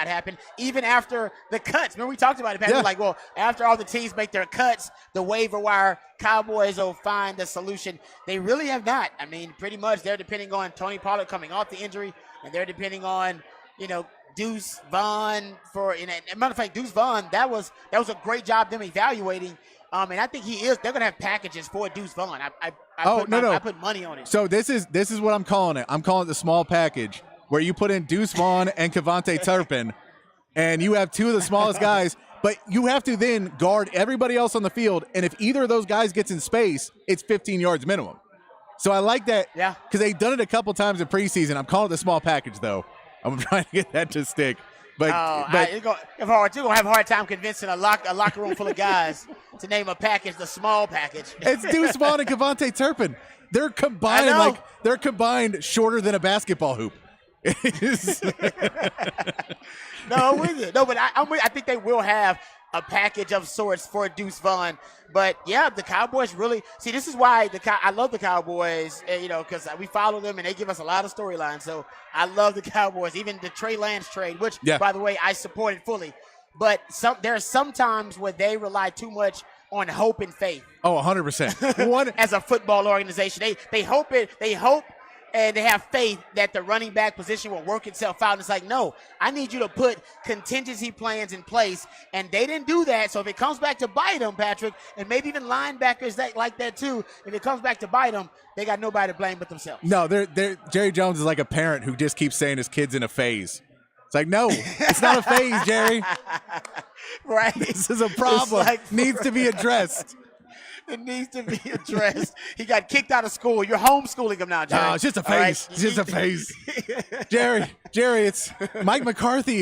[SPEAKER 5] happen. Even after the cuts. Remember we talked about it, Pat?
[SPEAKER 1] Yeah.
[SPEAKER 5] Like, well, after all the teams make their cuts, the waiver wire Cowboys will find a solution. They really have not. I mean, pretty much they're depending on Tony Pollard coming off the injury, and they're depending on, Deuce Vaughn for. And matter of fact, Deuce Vaughn, that was a great job them evaluating. And I think they're going to have packages for Deuce Vaughn. I put money on it.
[SPEAKER 1] So this is what I'm calling it. I'm calling it the small package, where you put in Deuce Vaughn and Kevontae Turpin, and you have two of the smallest guys, but you have to then guard everybody else on the field, and if either of those guys gets in space, it's 15 yards minimum. So I like that,
[SPEAKER 5] Yeah.
[SPEAKER 1] because they've done it a couple times in preseason. I'm calling it the small package, though. I'm trying to get that to stick. But
[SPEAKER 5] you're going to have a hard time convincing a locker room full of guys to name a package the small package.
[SPEAKER 1] it's Deuce Vaughn and Kevontae Turpin. They're combined
[SPEAKER 5] I know.
[SPEAKER 1] they're combined shorter than a basketball hoop.
[SPEAKER 5] No, I'm with you. No, but I think they will have a package of sorts for Deuce Vaughn. But yeah, the Cowboys really see. This is why I love the Cowboys. Because we follow them and they give us a lot of storylines. So I love the Cowboys. Even the Trey Lance trade, which by the way I supported fully. But there are some times where they rely too much on hope and faith.
[SPEAKER 1] Oh, 100%.
[SPEAKER 5] As a football organization, they hope and they have faith that the running back position will work itself out. And it's like, no, I need you to put contingency plans in place. And they didn't do that. So if it comes back to bite them, Patrick, and maybe even linebackers like that too, if it comes back to bite them, they got nobody to blame but themselves.
[SPEAKER 1] No, Jerry Jones is like a parent who just keeps saying his kid's in a phase. It's like, no, it's not a phase, Jerry.
[SPEAKER 5] Right.
[SPEAKER 1] This is a problem. Needs to be addressed.
[SPEAKER 5] It needs to be addressed. He got kicked out of school. You're homeschooling him now, Jerry.
[SPEAKER 1] No, it's just a phase.
[SPEAKER 5] Right?
[SPEAKER 1] It's just a phase. Jerry, it's Mike McCarthy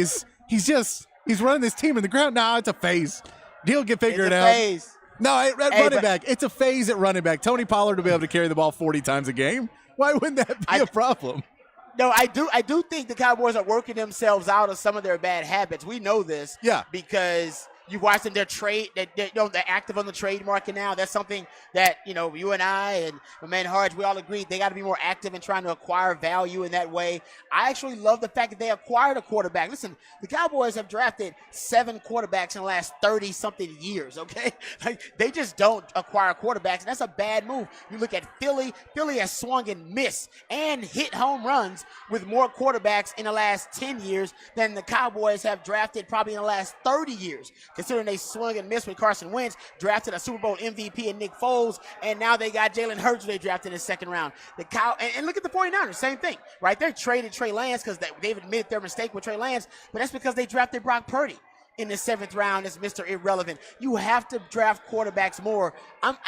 [SPEAKER 1] he's running this team in the ground. No, it's a phase. He'll get figured out.
[SPEAKER 5] Phase.
[SPEAKER 1] No, at running back. It's a phase at running back. Tony Pollard will be able to carry the ball 40 times a game. Why wouldn't that be a problem?
[SPEAKER 5] No, I do think the Cowboys are working themselves out of some of their bad habits. We know this.
[SPEAKER 1] Yeah.
[SPEAKER 5] Because you watch them, they're active on the trade market now. That's something that, you and I and my man Harge, we all agree they got to be more active in trying to acquire value in that way. I actually love the fact that they acquired a quarterback. Listen, the Cowboys have drafted 7 quarterbacks in the last 30-something years, okay? Like, they just don't acquire quarterbacks, and that's a bad move. You look at Philly. Philly has swung and missed and hit home runs with more quarterbacks in the last 10 years than the Cowboys have drafted probably in the last 30 years. Considering they swung and missed with Carson Wentz, drafted a Super Bowl MVP in Nick Foles, and now they got Jalen Hurts they drafted in the second round. And look at the 49ers, same thing, right? They traded Trey Lance because they've admitted their mistake with Trey Lance, but that's because they drafted Brock Purdy in the 7th round as Mr. Irrelevant. You have to draft quarterbacks more.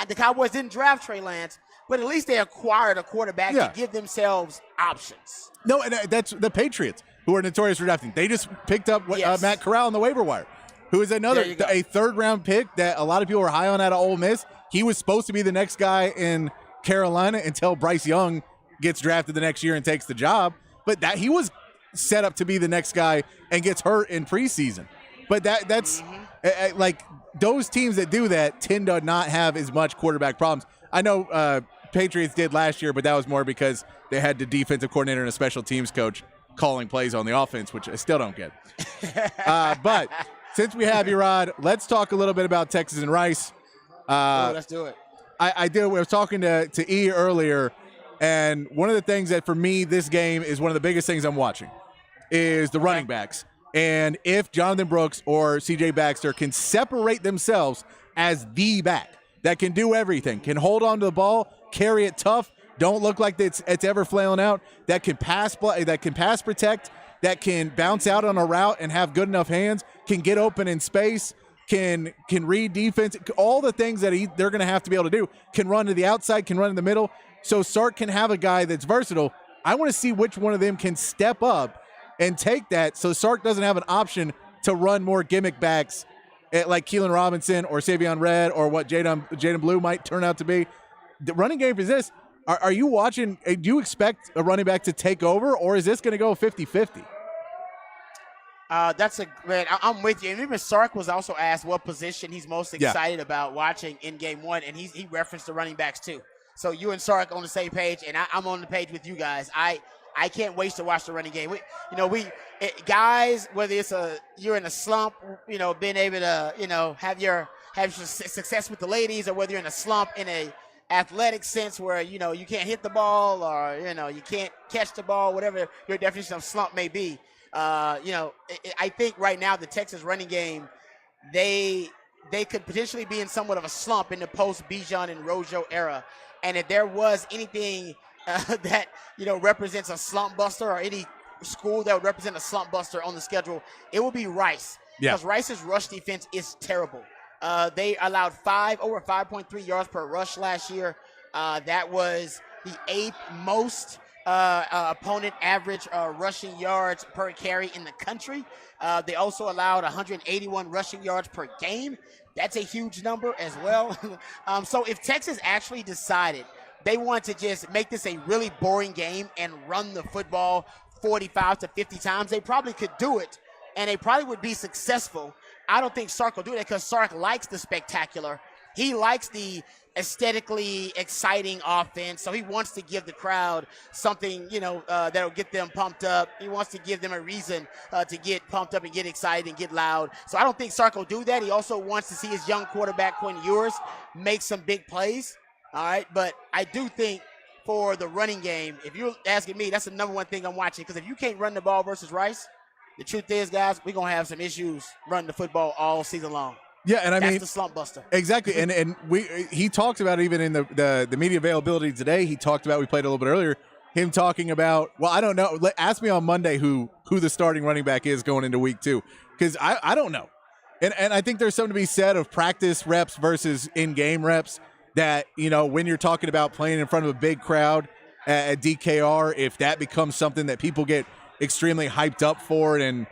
[SPEAKER 5] The Cowboys didn't draft Trey Lance, but at least they acquired a quarterback to give themselves options.
[SPEAKER 1] No, and that's the Patriots, who are notorious for drafting. They just picked up Matt Corral on the waiver wire, who is a 3rd-round pick that a lot of people were high on out of Ole Miss. He was supposed to be the next guy in Carolina until Bryce Young gets drafted the next year and takes the job. But that he was set up to be the next guy and gets hurt in preseason. But that's like those teams that do that tend to not have as much quarterback problems. I know Patriots did last year, but that was more because they had the defensive coordinator and a special teams coach calling plays on the offense, which I still don't get. But since we have you, Rod, let's talk a little bit about Texas and Rice.
[SPEAKER 5] Let's do it.
[SPEAKER 1] I was talking to E earlier, and one of the things that for me this game is one of the biggest things I'm watching is the running backs. And if Jonathan Brooks or C.J. Baxter can separate themselves as the back that can do everything, can hold on to the ball, carry it tough, don't look like it's ever flailing out, that can pass protect, that can bounce out on a route and have good enough hands, can get open in space, can read defense, all the things that they're going to have to be able to do, can run to the outside, can run in the middle. So Sark can have a guy that's versatile. I want to see which one of them can step up and take that so Sark doesn't have an option to run more gimmick backs like Keelan Robinson or Savion Red or what Jaden Blue might turn out to be. The running game is this. Are you watching? Do you expect a running back to take over, or is this going to go 50-50?
[SPEAKER 5] I'm with you. And even Sark was also asked what position he's most excited about watching in game one, and he referenced the running backs too. So you and Sark on the same page, and I'm on the page with you guys. I can't wait to watch the running game. Guys, whether you're in a slump, being able to, have your success with the ladies, or whether you're in a slump in a athletic sense where, you can't hit the ball, or, you can't catch the ball, whatever your definition of slump may be. I think right now the Texas running game, they could potentially be in somewhat of a slump in the post Bijan and Rojo era. And if there was anything that represents a slump buster, or any school that would represent a slump buster on the schedule, it will be Rice.
[SPEAKER 1] Yeah.
[SPEAKER 5] Because Rice's rush defense is terrible. They allowed over 5.3 yards per rush last year. That was the 8th most opponent average rushing yards per carry in the country. They also allowed 181 rushing yards per game. That's a huge number as well. So if Texas actually decided they want to just make this a really boring game and run the football 45 to 50 times, they probably could do it, and they probably would be successful. I don't think Sark will do that, because Sark likes the spectacular. He likes the aesthetically exciting offense, so he wants to give the crowd something, that'll get them pumped up. He wants to give them a reason to get pumped up and get excited and get loud. So I don't think Sark will do that. He also wants to see his young quarterback, Quinn Ewers, make some big plays. All right, but I do think for the running game, if you're asking me, that's the number one thing I'm watching, because if you can't run the ball versus Rice, the truth is, guys, we're going to have some issues running the football all season long.
[SPEAKER 1] Yeah, and
[SPEAKER 5] that's the slump buster.
[SPEAKER 1] Exactly, and he talked about it even in the media availability today. He talked about, we played a little bit earlier, him talking about, well, I don't know. Ask me on Monday who the starting running back is going into week 2, because I don't know. And I think there's something to be said of practice reps versus in-game reps, that, when you're talking about playing in front of a big crowd at DKR, if that becomes something that people get extremely hyped up for, and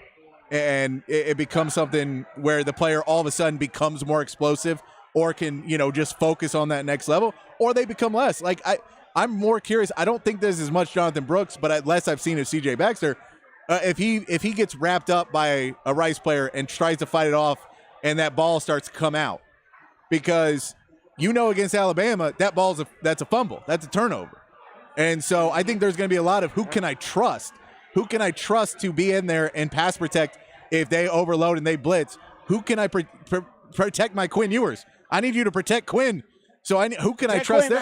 [SPEAKER 1] it becomes something where the player all of a sudden becomes more explosive, or can, just focus on that next level, or they become less. Like, I'm more curious. I don't think there's as much Jonathan Brooks, but less I've seen of CJ Baxter. If he gets wrapped up by a Rice player and tries to fight it off, and that ball starts to come out, because against Alabama, that's a fumble, that's a turnover. And so I think there's going to be a lot of who can I trust to be in there and pass protect if they overload and they blitz. Who can I protect my Quinn Ewers? I need you to protect Quinn. So who can I trust there?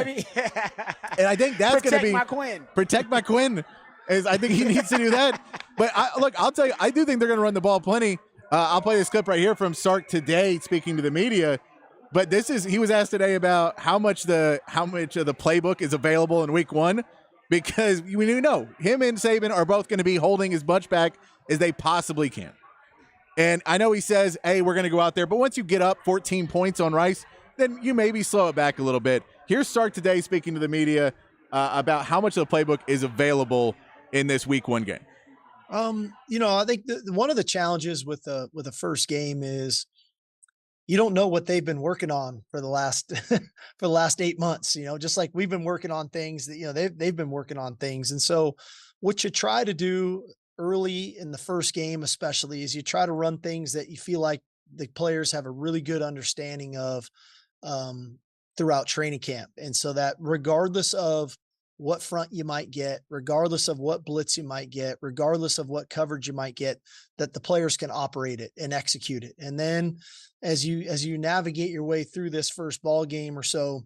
[SPEAKER 1] And I think that's going to be protect my Quinn. I think he needs to do that. But I'll tell you, I do think they're going to run the ball plenty. I'll play this clip right here from Sark today speaking to the media. But he was asked today about how much of the playbook is available in week 1, because we know him and Saban are both going to be holding as much back as they possibly can. And I know he says, hey, we're going to go out there, but once you get up 14 points on Rice, then you maybe slow it back a little bit. Here's Sark today speaking to the media about how much of the playbook is available in this week 1 game.
[SPEAKER 3] I think one of the challenges with the first game is, you don't know what they've been working on for the last 8 months, just like we've been working on things that, they've been working on things. And so what you try to do early in the first game, especially, is you try to run things that you feel like the players have a really good understanding of throughout training camp. And so that regardless of what front you might get, regardless of what blitz you might get, regardless of what coverage you might get, that the players can operate it and execute it. And then as you navigate your way through this first ball game or so,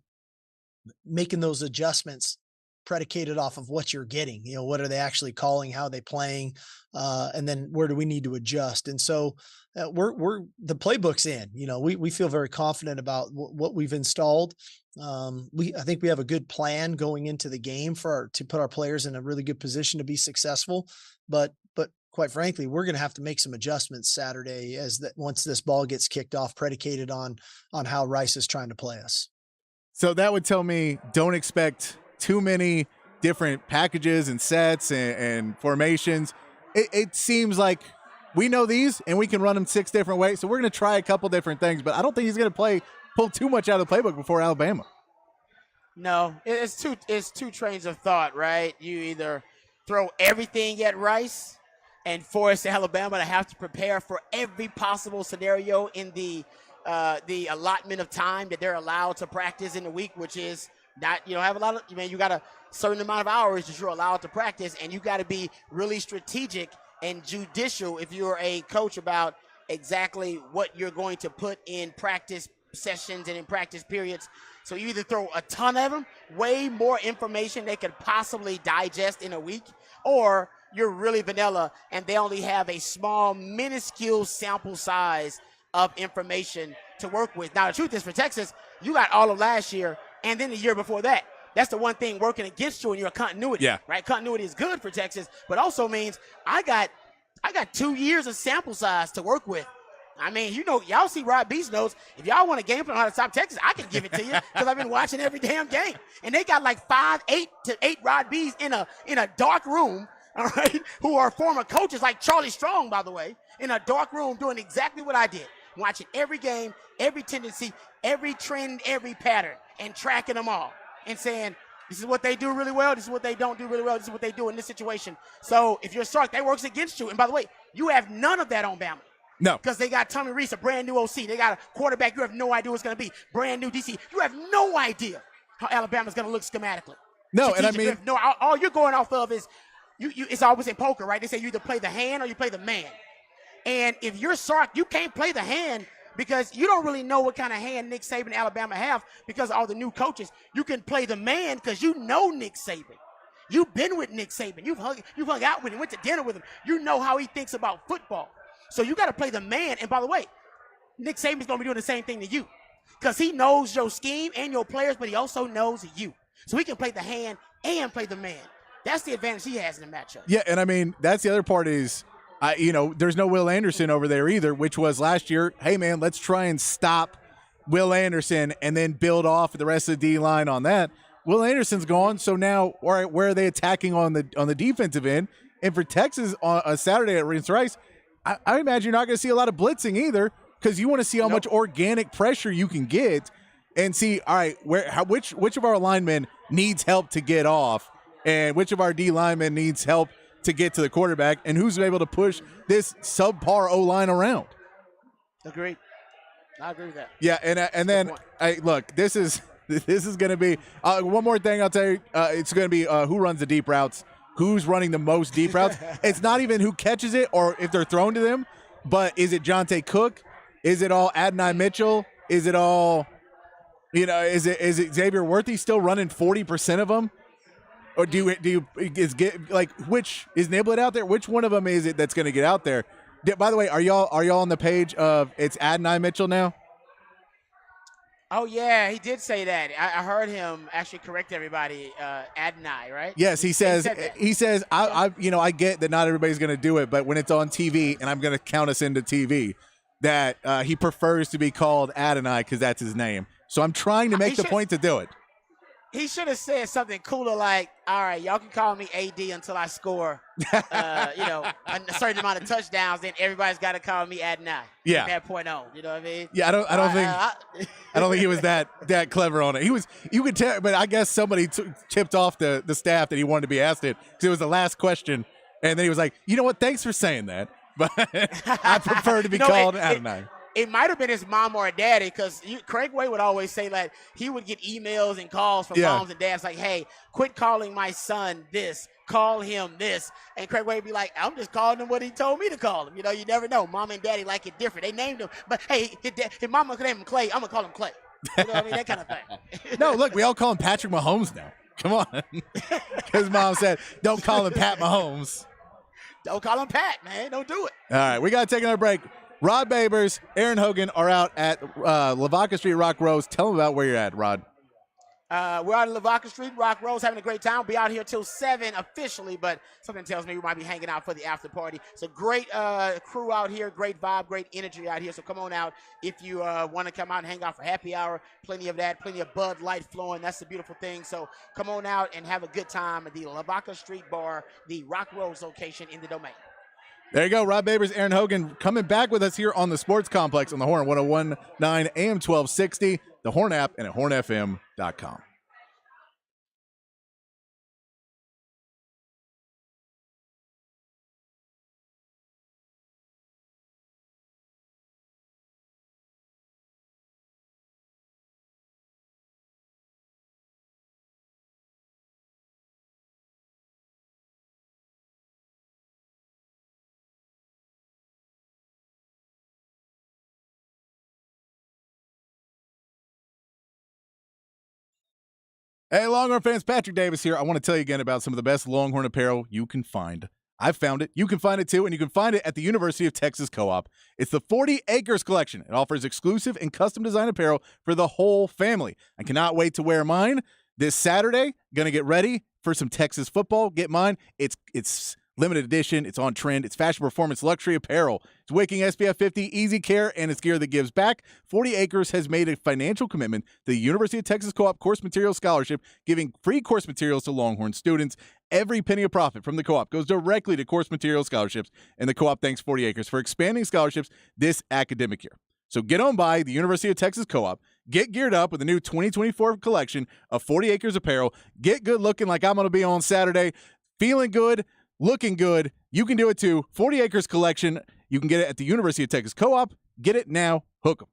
[SPEAKER 3] making those adjustments predicated off of what you're getting, what are they actually calling, how are they playing, and then where do we need to adjust? And so we're the playbook's in, we feel very confident about what we've installed. I think we have a good plan going into the game to put our players in a really good position to be successful. But quite frankly, we're going to have to make some adjustments Saturday once this ball gets kicked off, predicated on how Rice is trying to play us.
[SPEAKER 1] So that would tell me don't expect too many different packages and sets and formations. It seems like we know these and we can run them 6 different ways. So we're going to try a couple different things, but I don't think he's going to pull too much out of the playbook before Alabama.
[SPEAKER 5] No, it's two trains of thought, right? You either throw everything at Rice and force Alabama to have to prepare for every possible scenario in the allotment of time that they're allowed to practice in the week, which is Not you don't have a lot of. You got a certain amount of hours that you're allowed to practice, and you got to be really strategic and judicial if you're a coach about exactly what you're going to put in practice sessions and in practice periods. So you either throw a ton of them, way more information they could possibly digest in a week, or you're really vanilla and they only have a small, minuscule sample size of information to work with. Now, the truth is for Texas, you got all of last year and then the year before that. That's the one thing working against you in your continuity, right? Continuity is good for Texas, but also means I got 2 years of sample size to work with. I mean, y'all see Rod Beast knows if y'all want a game plan on how to stop Texas, I can give it to you because I've been watching every damn game. And they got like 8 Rod Beasts in a dark room, all right, who are former coaches like Charlie Strong, by the way, in a dark room doing exactly what I did, watching every game, every tendency, every trend, every pattern, and tracking them all and saying, this is what they do really well, this is what they don't do really well, this is what they do in this situation. So if you're Sark, that works against you. And by the way, you have none of that on Bama.
[SPEAKER 1] No.
[SPEAKER 5] Because they got Tommy Reese, a brand new OC. They got a quarterback you have no idea what's going to be. Brand new DC. You have no idea how Alabama's going to look schematically.
[SPEAKER 1] No, and I mean,
[SPEAKER 5] all you're going off of is it's always in poker, right? They say you either play the hand or you play the man. And if you're Sark, you can't play the hand because you don't really know what kind of hand Nick Saban and Alabama have because of all the new coaches. You can play the man because you know Nick Saban. You've been with Nick Saban. You've hung out with him, went to dinner with him. You know how he thinks about football. So you got to play the man. And by the way, Nick Saban's going to be doing the same thing to you because he knows your scheme and your players, but he also knows you. So he can play the hand and play the man. That's the advantage he has in the matchup.
[SPEAKER 1] Yeah, and I mean, that's the other part is, there's no Will Anderson over there either, which was last year, hey, man, let's try and stop Will Anderson and then build off the rest of the D-line on that. Will Anderson's gone, so now, all right, where are they attacking on the defensive end? And for Texas on a Saturday at Rince Rice, I imagine you're not going to see a lot of blitzing either because you want to see how much organic pressure you can get and see, all right, which of our linemen needs help to get off and which of our D linemen needs help to get to the quarterback and who's able to push this subpar O-line around.
[SPEAKER 5] Agreed. I agree with that.
[SPEAKER 1] Yeah, and then look, this is going to be one more thing I'll tell you. It's going to be who runs the deep routes. Who's running the most deep routes? It's not even who catches it or if they're thrown to them, but is it Jonte Cook? Is it all Adonai Mitchell? Is it all, is it Xavier Worthy still running 40% of them? Or which is Niblet out there? Which one of them is it that's going to get out there? By the way, are y'all on the page of it's Adonai Mitchell now?
[SPEAKER 5] Oh, yeah, he did say that. I heard him actually correct everybody. Adonai, right?
[SPEAKER 1] Yes, he says, I get that not everybody's going to do it, but when it's on TV, and I'm going to count us into TV, that he prefers to be called Adonai because that's his name. So I'm trying to make the point to do it.
[SPEAKER 5] He should have said something cooler like, all right, y'all can call me AD until I score, a certain amount of touchdowns. Then everybody's got to call me Adonai.
[SPEAKER 1] Yeah.
[SPEAKER 5] From that point on, you know what I mean?
[SPEAKER 1] Yeah, I don't think he was that clever on it. You could tell, but I guess somebody tipped off the staff that he wanted to be asked it because it was the last question. And then he was like, you know what? Thanks for saying that. But I prefer to be called Adonai.
[SPEAKER 5] It might have been his mom or daddy because Craig Way would always say that he would get emails and calls from moms and dads like, hey, quit calling my son this, call him this. And Craig Way would be like, I'm just calling him what he told me to call him. You never know. Mom and daddy like it different. They named him. But, hey, his mama could name him Clay. I'm going to call him Clay. You know what I mean? That kind of thing.
[SPEAKER 1] No, look, we all call him Patrick Mahomes now. Come on. Because mom said, don't call him Pat Mahomes.
[SPEAKER 5] Don't call him Pat, man. Don't do it.
[SPEAKER 1] All right, we got to take another break. Rod Babers, Aaron Hogan are out at Lavaca Street, Rock Rose. Tell them about where you're at, Rod.
[SPEAKER 5] We're out in Lavaca Street, Rock Rose, having a great time. We'll be out here till 7 officially, but something tells me we might be hanging out for the after party. It's a great crew out here, great vibe, great energy out here. So come on out if you want to come out and hang out for happy hour. Plenty of that, plenty of Bud Light flowing. That's the beautiful thing. So come on out and have a good time at the Lavaca Street Bar, the Rock Rose location in the Domain.
[SPEAKER 1] There you go. Rod Babers, Aaron Hogan coming back with us here on the Sports Complex on the Horn, 101.9 AM 1260, the Horn app, and at hornfm.com. Hey, Longhorn fans, Patrick Davis here. I want to tell you again about some of the best Longhorn apparel you can find. I've found it. You can find it too, and you can find it at the University of Texas Co-op. It's the 40 Acres Collection. It offers exclusive and custom design apparel for the whole family. I cannot wait to wear mine this Saturday. Gonna get ready for some Texas football. Get mine. It's limited edition. It's on trend. It's fashion, performance, luxury apparel. It's wicking SPF 50, easy care, and it's gear that gives back. 40 Acres has made a financial commitment to the University of Texas Co-op Course Materials Scholarship, giving free course materials to Longhorn students. Every penny of profit from the co-op goes directly to course material scholarships, and the co-op thanks 40 Acres for expanding scholarships this academic year. So get on by the University of Texas Co-op, get geared up with the new 2024 collection of 40 Acres apparel, get good looking like I'm going to be on Saturday, feeling good, looking good. You can do it too. 40 Acres collection. You can get it at the University of Texas Co-op. Get it now. Hook 'em.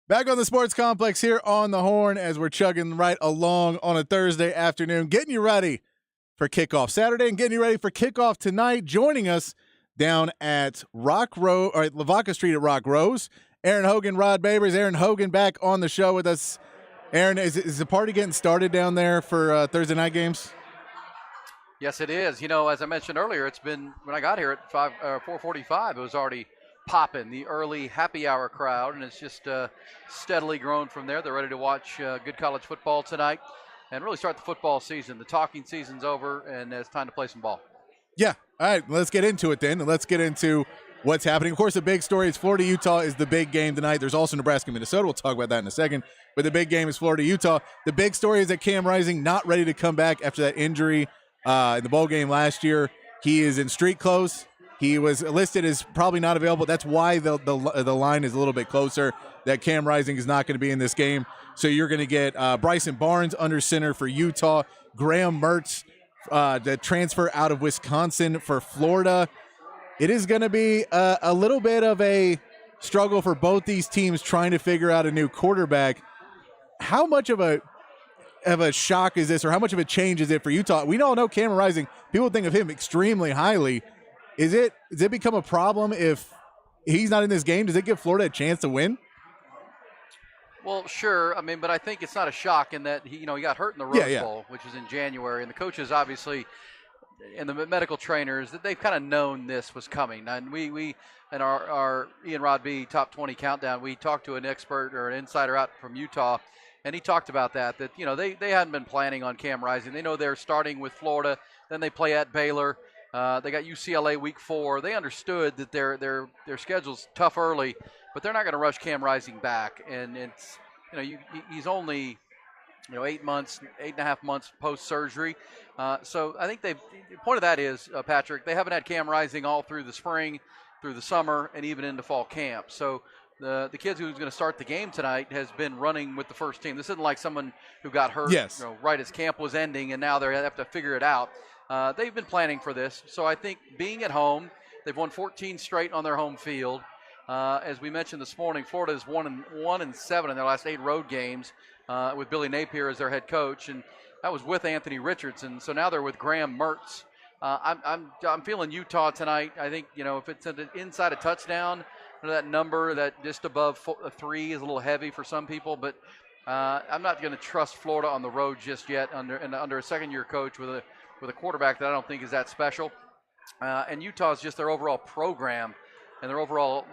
[SPEAKER 1] Back on the Sports Complex here on the Horn as we're chugging right along on a Thursday afternoon, getting you ready for kickoff Saturday and getting you ready for kickoff tonight. Joining us down at Lavaca Street at Rock Rose, Aaron Hogan, Rod Babers. Aaron Hogan back on the show with us. Aaron, is the party getting started down there for Thursday night games?
[SPEAKER 2] Yes, it is. You know, as I mentioned earlier, it's been when I got here at 4:45. It was already popping, the early happy hour crowd, and it's just steadily grown from there. They're ready to watch good college football tonight and really start the football season. The talking season's over, and it's time to play some ball.
[SPEAKER 1] Yeah. All right, let's get into it then. Let's get into what's happening. Of course, the big story is Florida-Utah is the big game tonight. There's also Nebraska-Minnesota. We'll talk about that in a second. But the big game is Florida-Utah. The big story is that Cam Rising not ready to come back after that injury in the bowl game last year. He is in street clothes. He was listed as probably not available. That's why the line is a little bit closer, that Cam Rising is not going to be in this game. So you're going to get Bryson Barnes under center for Utah, Graham Mertz, the transfer out of Wisconsin for Florida. It is going to be a little bit of a struggle for both these teams trying to figure out a new quarterback. How much of a shock is this, or how much of a change is it for Utah? We all know Cam Rising. People think of him extremely highly. Does it become a problem if he's not in this game? Does it give Florida a chance to win?
[SPEAKER 2] Well, sure. I mean, but I think it's not a shock in that he got hurt in the Rose Bowl, which is in January, and the coaches obviously and the medical trainers that they've kind of known this was coming. And we in our Ian Rod B top 20 countdown, we talked to an expert or an insider out from Utah, and he talked about that they hadn't been planning on Cam Rising. They know they're starting with Florida, then they play at Baylor. They got UCLA week 4. They understood that their schedule's tough early, but they're not going to rush Cam Rising back. And it's he's only 8.5 months post surgery. So I think the point of that is, Patrick, they haven't had Cam Rising all through the spring, through the summer, and even into fall camp. So the kid who's going to start the game tonight has been running with the first team. This isn't like someone who got hurt right as camp was ending, and now they have to figure it out. They've been planning for this. So I think being at home, they've won 14 straight on their home field. As we mentioned this morning, Florida is 1-7 in their last 8 road games with Billy Napier as their head coach, and that was with Anthony Richardson. So now they're with Graham Mertz. I'm feeling Utah tonight. I think if it's inside a touchdown, that number that just above 3 is a little heavy for some people, but I'm not going to trust Florida on the road just yet under a second-year coach with a quarterback that I don't think is that special. And Utah's just their overall program and their overall,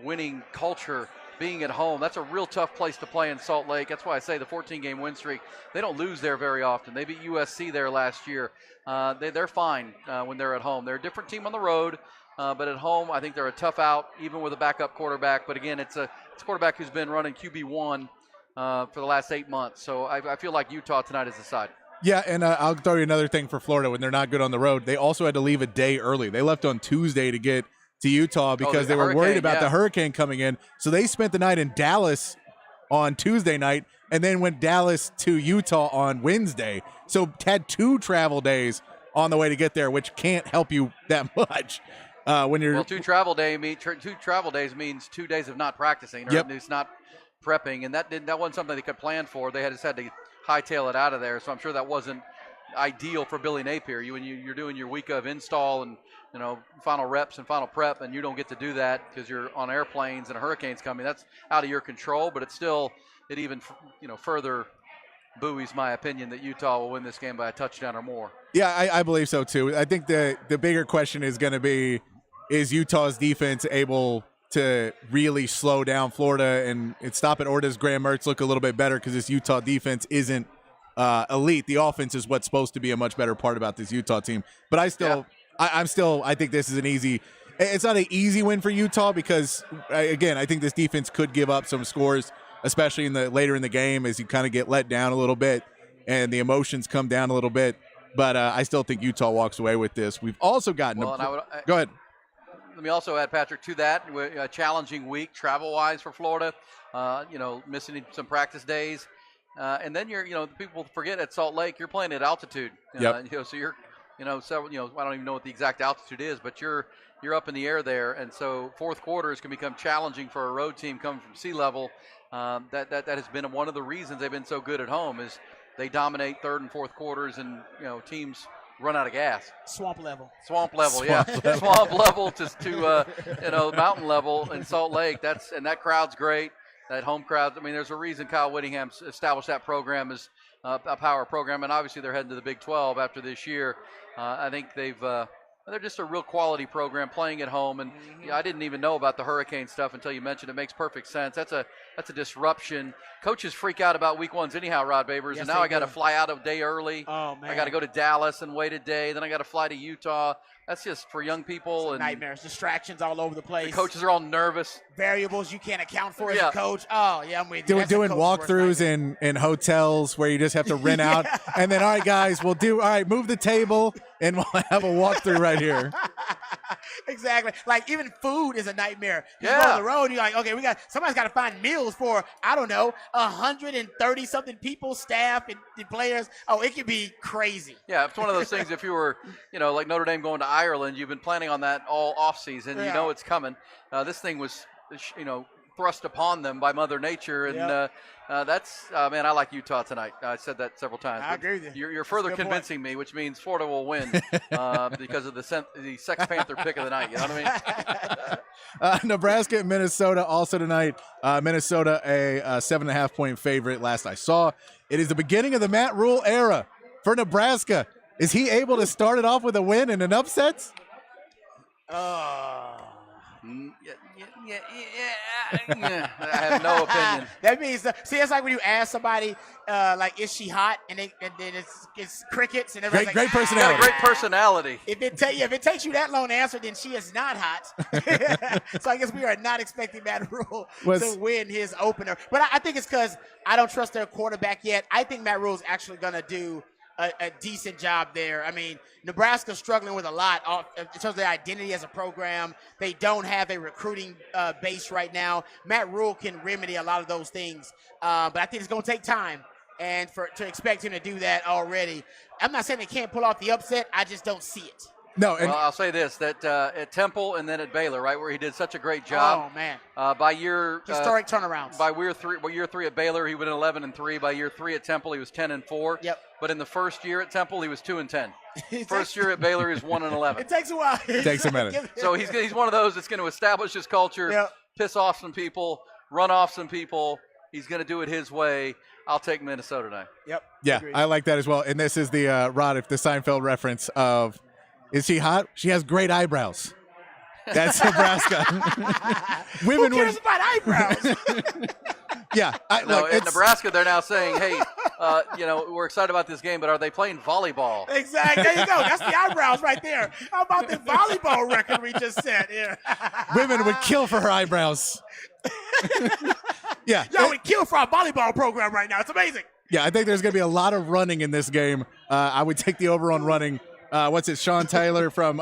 [SPEAKER 2] winning culture being at home. That's a real tough place to play in Salt Lake. That's why I say the 14-game win streak, they don't lose there very often. They beat USC there last year. They're fine when they're at home. They're a different team on the road, but at home I think they're a tough out, even with a backup quarterback. But again, it's a quarterback who's been running QB1 for the last 8 months. So I feel like Utah tonight is the side.
[SPEAKER 1] Yeah, and I'll throw you another thing for Florida when they're not good on the road. They also had to leave a day early. They left on Tuesday to get to Utah because they were worried about the hurricane coming in. So they spent the night in Dallas on Tuesday night and then went Dallas to Utah on Wednesday. So had 2 travel days on the way to get there, which can't help you that much. When you're
[SPEAKER 2] 2 travel days means 2 days of not practicing or it's not prepping, and that wasn't something they could plan for. They just had to hightail it out of there. So I'm sure that wasn't ideal for Billy Napier. When you're doing your week of install and final reps and final prep, and you don't get to do that because you're on airplanes and a hurricane's coming. That's out of your control, but it even further buoys my opinion that Utah will win this game by a touchdown or more.
[SPEAKER 1] Yeah, I believe so too. I think the bigger question is going to be, is Utah's defense able to really slow down Florida and stop it, or does Graham Mertz look a little bit better because this Utah defense isn't elite? The offense is what's supposed to be a much better part about this Utah team. But I think this is it's not an easy win for Utah because, again, I think this defense could give up some scores, especially later in the game as you kind of get let down a little bit and the emotions come down a little bit. But I still think Utah walks away with this. We've also gotten go ahead.
[SPEAKER 2] Let me also add, Patrick, to that, a challenging week travel-wise for Florida, missing some practice days. And then people forget at Salt Lake, you're playing at altitude. So you're, I don't even know what the exact altitude is, but you're up in the air there. And so fourth quarters can become challenging for a road team coming from sea level. That has been one of the reasons they've been so good at home is they dominate third and fourth quarters, and teams run out of gas.
[SPEAKER 5] Swamp level.
[SPEAKER 2] Swamp level, yeah. Swamp level to mountain level in Salt Lake. That crowd's great. That home crowd. I mean, there's a reason Kyle Whittingham established that program as a power program, and obviously they're heading to the Big 12 after this year. I think they're just a real quality program playing at home, and I didn't even know about the hurricane stuff until you mentioned it. Makes perfect sense. That's a disruption. Coaches freak out about week ones anyhow, Rod Babers, and now I got to fly out a day early.
[SPEAKER 5] Oh man,
[SPEAKER 2] I got to go to Dallas and wait a day. Then I got to fly to Utah. That's just for young people and
[SPEAKER 5] nightmares, distractions all over the place.
[SPEAKER 2] The coaches are all nervous.
[SPEAKER 5] Variables you can't account for as a coach. Oh yeah, I'm with you.
[SPEAKER 1] Doing walkthroughs in hotels where you just have to rent out, and then all right, guys, move the table and we'll have a walkthrough right here.
[SPEAKER 5] Exactly. Like even food is a nightmare. You go on the road, you're like, okay, somebody's got to find meals for 130 something people, staff and players. Oh, it could be crazy.
[SPEAKER 2] Yeah, it's one of those things. If you were, like Notre Dame going to Ireland, you've been planning on that all off season.
[SPEAKER 5] Yeah.
[SPEAKER 2] You know it's coming. This thing was, thrust upon them by Mother Nature, and man, I like Utah tonight. I said that several times.
[SPEAKER 5] I agree with you.
[SPEAKER 2] You're further convincing me, which means Florida will win because of the Sex Panther pick of the night. You know what I mean?
[SPEAKER 1] Nebraska and Minnesota also tonight. Minnesota a 7.5 point favorite. Last I saw, it is the beginning of the Matt Rule era for Nebraska. Is he able to start it off with a win and an upset?
[SPEAKER 2] Yeah. I have no opinion.
[SPEAKER 5] That means, it's like when you ask somebody, is she hot? And then it's crickets and everybody's
[SPEAKER 1] great personality.
[SPEAKER 2] Great personality.
[SPEAKER 5] If it takes you that long to answer, then she is not hot. So I guess we are not expecting Matt Rule to win his opener. But I think it's because I don't trust their quarterback yet. I think Matt Rule is actually going to do a decent job there. I mean, Nebraska's struggling with a lot in terms of their identity as a program. They don't have a recruiting base right now. Matt Rule can remedy a lot of those things, but I think it's going to take time. And to expect him to do that already, I'm not saying they can't pull off the upset. I just don't see it.
[SPEAKER 1] No,
[SPEAKER 2] well, I'll say this: that at Temple and then at Baylor, right, where he did such a great job.
[SPEAKER 5] Oh man!
[SPEAKER 2] By historic
[SPEAKER 5] turnarounds.
[SPEAKER 2] By year three at Baylor, he went 11-3. By year 3 at Temple, he was 10-4.
[SPEAKER 5] Yep.
[SPEAKER 2] But in the first year at Temple, he was 2-10. First year at Baylor, he was 1-11.
[SPEAKER 5] It takes a while.
[SPEAKER 1] It takes a minute.
[SPEAKER 2] So he's one of those that's going to establish his culture, piss off some people, run off some people. He's going to do it his way. I'll take Minnesota tonight.
[SPEAKER 5] Yep.
[SPEAKER 1] Yeah,
[SPEAKER 5] agreed.
[SPEAKER 1] I like that as well. And this is the Rod, if the Seinfeld reference of. Is she hot? She has great eyebrows. That's Nebraska.
[SPEAKER 5] Who cares about eyebrows?
[SPEAKER 1] Yeah.
[SPEAKER 2] In Nebraska, they're now saying, hey, we're excited about this game, but are they playing volleyball?
[SPEAKER 5] Exactly. There you go. That's the eyebrows right there. How about the volleyball record we just set here?
[SPEAKER 1] Women would kill for her eyebrows. Yeah.
[SPEAKER 5] Y'all would kill for our volleyball program right now. It's amazing.
[SPEAKER 1] Yeah, I think there's going to be a lot of running in this game. I would take the over on running. Sean Taylor from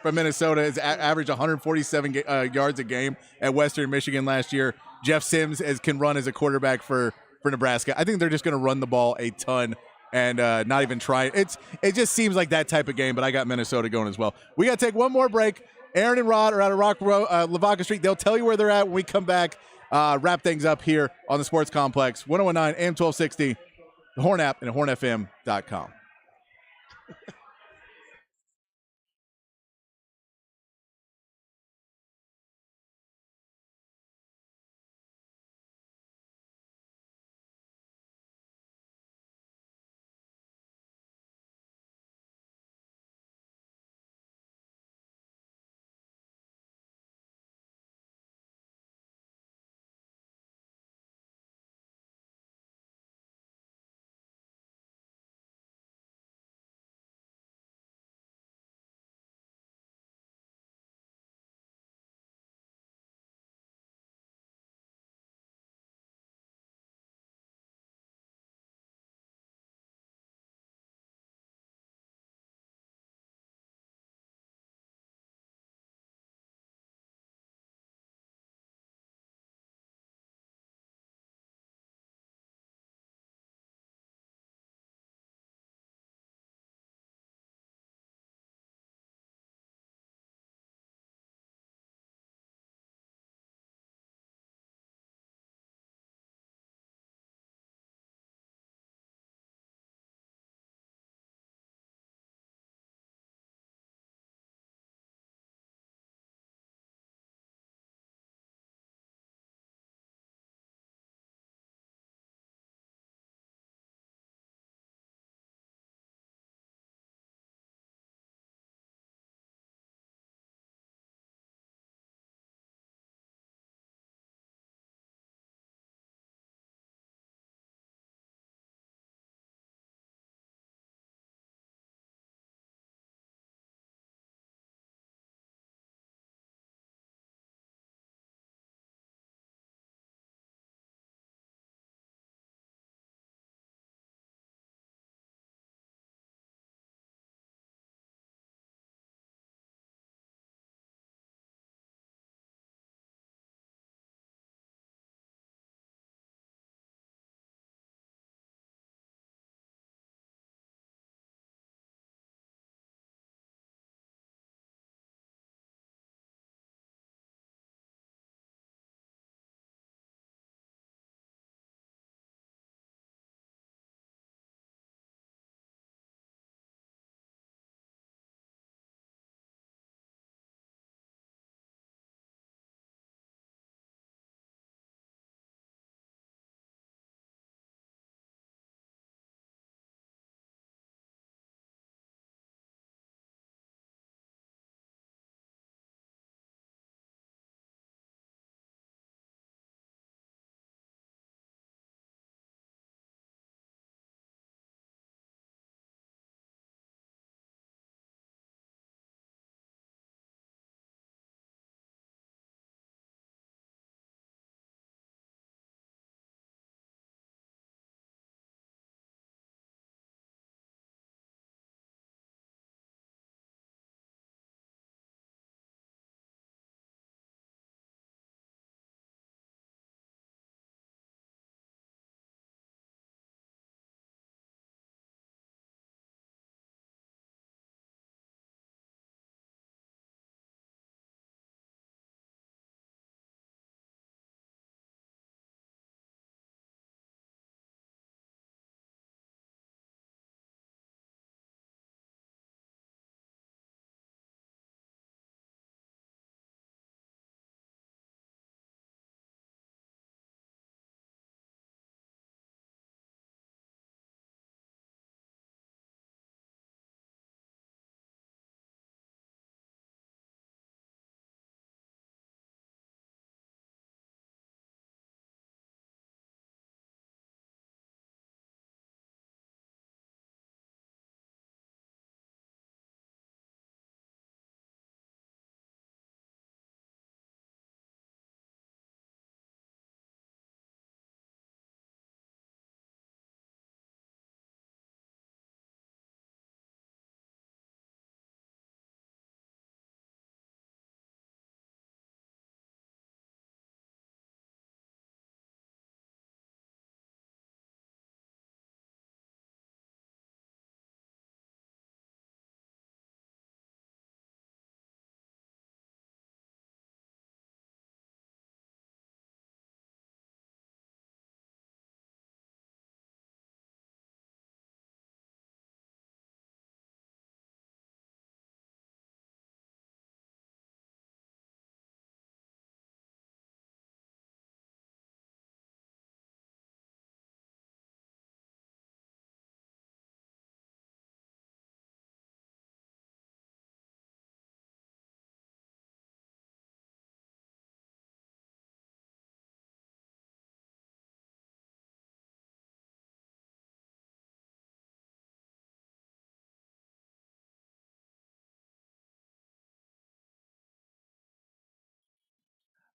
[SPEAKER 1] Minnesota is averaged 147 yards a game at Western Michigan last year. Jeff Sims can run as a quarterback for Nebraska. I think they're just going to run the ball a ton and not even try. It just seems like that type of game, but I got Minnesota going as well. We got to take one more break. Aaron and Rod are out of Lavaca Street. They'll tell you where they're at when we come back. Wrap things up here on the Sports Complex, 101.9 AM 1260, the Horn app, and hornfm.com.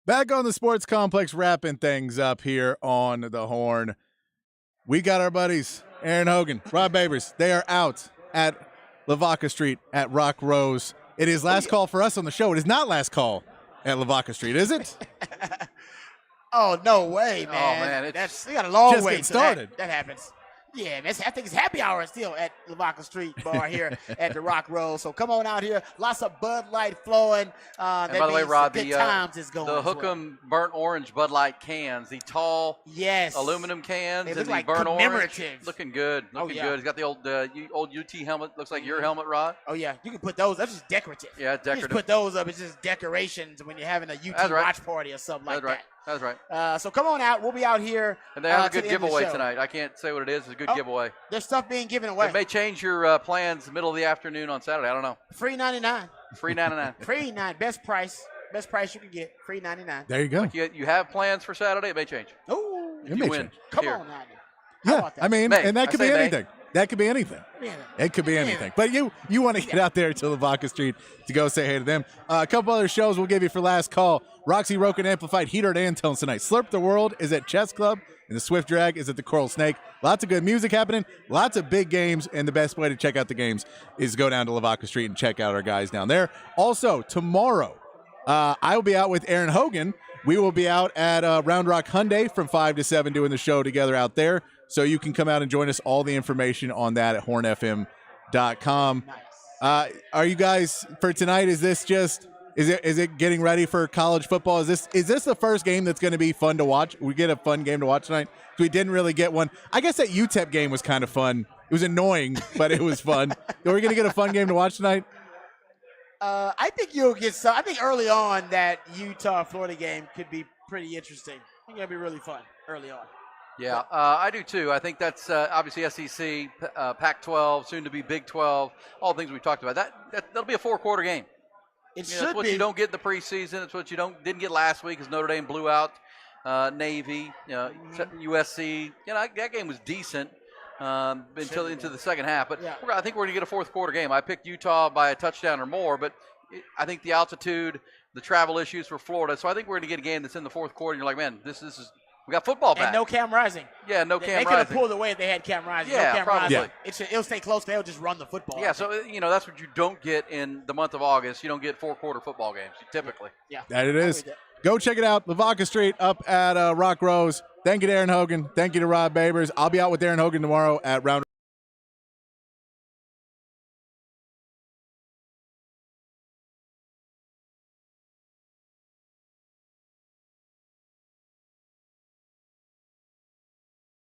[SPEAKER 1] Back on the sports complex, wrapping things up here on the Horn. We got our buddies, Aaron Hogan, Rob Babers. They are out at Lavaca Street at Rock Rose. It is last call for us on the show. It is not last call at Lavaca Street, is it?
[SPEAKER 5] Oh, no way, man.
[SPEAKER 2] Oh, man,
[SPEAKER 5] We got a long
[SPEAKER 1] just
[SPEAKER 5] way
[SPEAKER 1] getting
[SPEAKER 5] to
[SPEAKER 1] started.
[SPEAKER 5] That happens. Yeah, man, I think it's happy hour still at Lavaca Street Bar here at the Rock Road. So come on out here. Lots of Bud Light flowing.
[SPEAKER 2] And by the way, Rob,
[SPEAKER 5] good times is going
[SPEAKER 2] the
[SPEAKER 5] as well.
[SPEAKER 2] Hook'em burnt orange Bud Light cans, the tall
[SPEAKER 5] Yes.
[SPEAKER 2] aluminum cans
[SPEAKER 5] They
[SPEAKER 2] and
[SPEAKER 5] look
[SPEAKER 2] the
[SPEAKER 5] like
[SPEAKER 2] burnt orange,
[SPEAKER 5] commemorative.
[SPEAKER 2] looking good. Looking
[SPEAKER 5] yeah.
[SPEAKER 2] good. He's got the old UT helmet. Looks like your helmet, Rod.
[SPEAKER 5] Oh, yeah. You can put those. That's just decorative.
[SPEAKER 2] Yeah,
[SPEAKER 5] You just
[SPEAKER 2] decorative.
[SPEAKER 5] put those up. It's just decorations when you're having a UT
[SPEAKER 2] That's right.
[SPEAKER 5] watch party or something like
[SPEAKER 2] That's right. That's right.
[SPEAKER 5] that. So come on out. We'll be out here.
[SPEAKER 2] And they have a
[SPEAKER 5] to
[SPEAKER 2] good
[SPEAKER 5] the end of the
[SPEAKER 2] giveaway
[SPEAKER 5] show.
[SPEAKER 2] tonight. I can't say what it is. It's a good
[SPEAKER 5] Oh.
[SPEAKER 2] giveaway.
[SPEAKER 5] There's stuff being given away.
[SPEAKER 2] It may change your plans middle of the afternoon on Saturday. I don't know.
[SPEAKER 5] Free 99.
[SPEAKER 2] Free 99.
[SPEAKER 5] Free 9. Best price. Best price you can get. Free 99.
[SPEAKER 1] There you go.
[SPEAKER 2] You have plans for Saturday. It may change.
[SPEAKER 5] Ooh.
[SPEAKER 1] It
[SPEAKER 2] You
[SPEAKER 1] may
[SPEAKER 2] win.
[SPEAKER 1] change.
[SPEAKER 5] Come
[SPEAKER 2] Here.
[SPEAKER 5] on now. How
[SPEAKER 1] Yeah,
[SPEAKER 5] about that?
[SPEAKER 1] I mean,
[SPEAKER 2] May.
[SPEAKER 1] and that
[SPEAKER 2] I
[SPEAKER 1] could be
[SPEAKER 2] say may.
[SPEAKER 1] anything. That could be anything.
[SPEAKER 5] Yeah.
[SPEAKER 1] It could be anything. But you want to get out there to Lavaca Street to go say hey to them. A couple other shows we'll give you for last call. Roxy Roken Amplified Heater at Antone's tonight. Slurp the World is at Chess Club, and the Swift Drag is at the Coral Snake. Lots of good music happening, lots of big games, and the best way to check out the games is go down to Lavaca Street and check out our guys down there. Also, tomorrow, I will be out with Aaron Hogan. We will be out at Round Rock Hyundai from 5 to 7 doing the show together out there. So you can come out and join us. All the information on that at hornfm.com.
[SPEAKER 5] Nice.
[SPEAKER 1] Are you guys for tonight? Is this just is it getting ready for college football? Is this the first game that's going to be fun to watch? We get a fun game to watch tonight. We didn't really get one. I guess that UTEP game was kind of fun. It was annoying, but it was fun. Are we going to get a fun game to watch tonight?
[SPEAKER 5] I think you'll get some. I think early on that Utah-Florida game could be pretty interesting. I think it'll be really fun early on.
[SPEAKER 2] Yeah, I do too. I think that's obviously SEC, Pac-12, soon to be Big 12, all the things we talked about. That'll be a 4-quarter game.
[SPEAKER 5] It
[SPEAKER 2] That's
[SPEAKER 5] should
[SPEAKER 2] what
[SPEAKER 5] be.
[SPEAKER 2] you don't get in the preseason. It's what you didn't get last week as Notre Dame blew out Navy, USC. That game was decent until into the second half. But
[SPEAKER 5] Yeah.
[SPEAKER 2] I think we're going to get a 4th-quarter game. I picked Utah by a touchdown or more, but I think the altitude, the travel issues for Florida. So I think we're going to get a game that's in the 4th quarter. And you're like, man, this is we got football back.
[SPEAKER 5] And no Cam Rising.
[SPEAKER 2] Yeah, no
[SPEAKER 5] They
[SPEAKER 2] Cam
[SPEAKER 5] could have
[SPEAKER 2] Rising.
[SPEAKER 5] pulled away if they had Cam Rising.
[SPEAKER 2] Yeah,
[SPEAKER 5] no Cam
[SPEAKER 2] probably.
[SPEAKER 5] Rising. It'll stay close. They'll just run the football.
[SPEAKER 2] Yeah, so that's what you don't get in the month of August. You don't get 4-quarter football games typically.
[SPEAKER 5] Yeah.
[SPEAKER 1] That it
[SPEAKER 5] I
[SPEAKER 1] is.
[SPEAKER 5] agree with
[SPEAKER 1] Go check it out. Lavaca Street up at Rock Rose. Thank you to Aaron Hogan. Thank you to Rob Babers. I'll be out with Aaron Hogan tomorrow at Round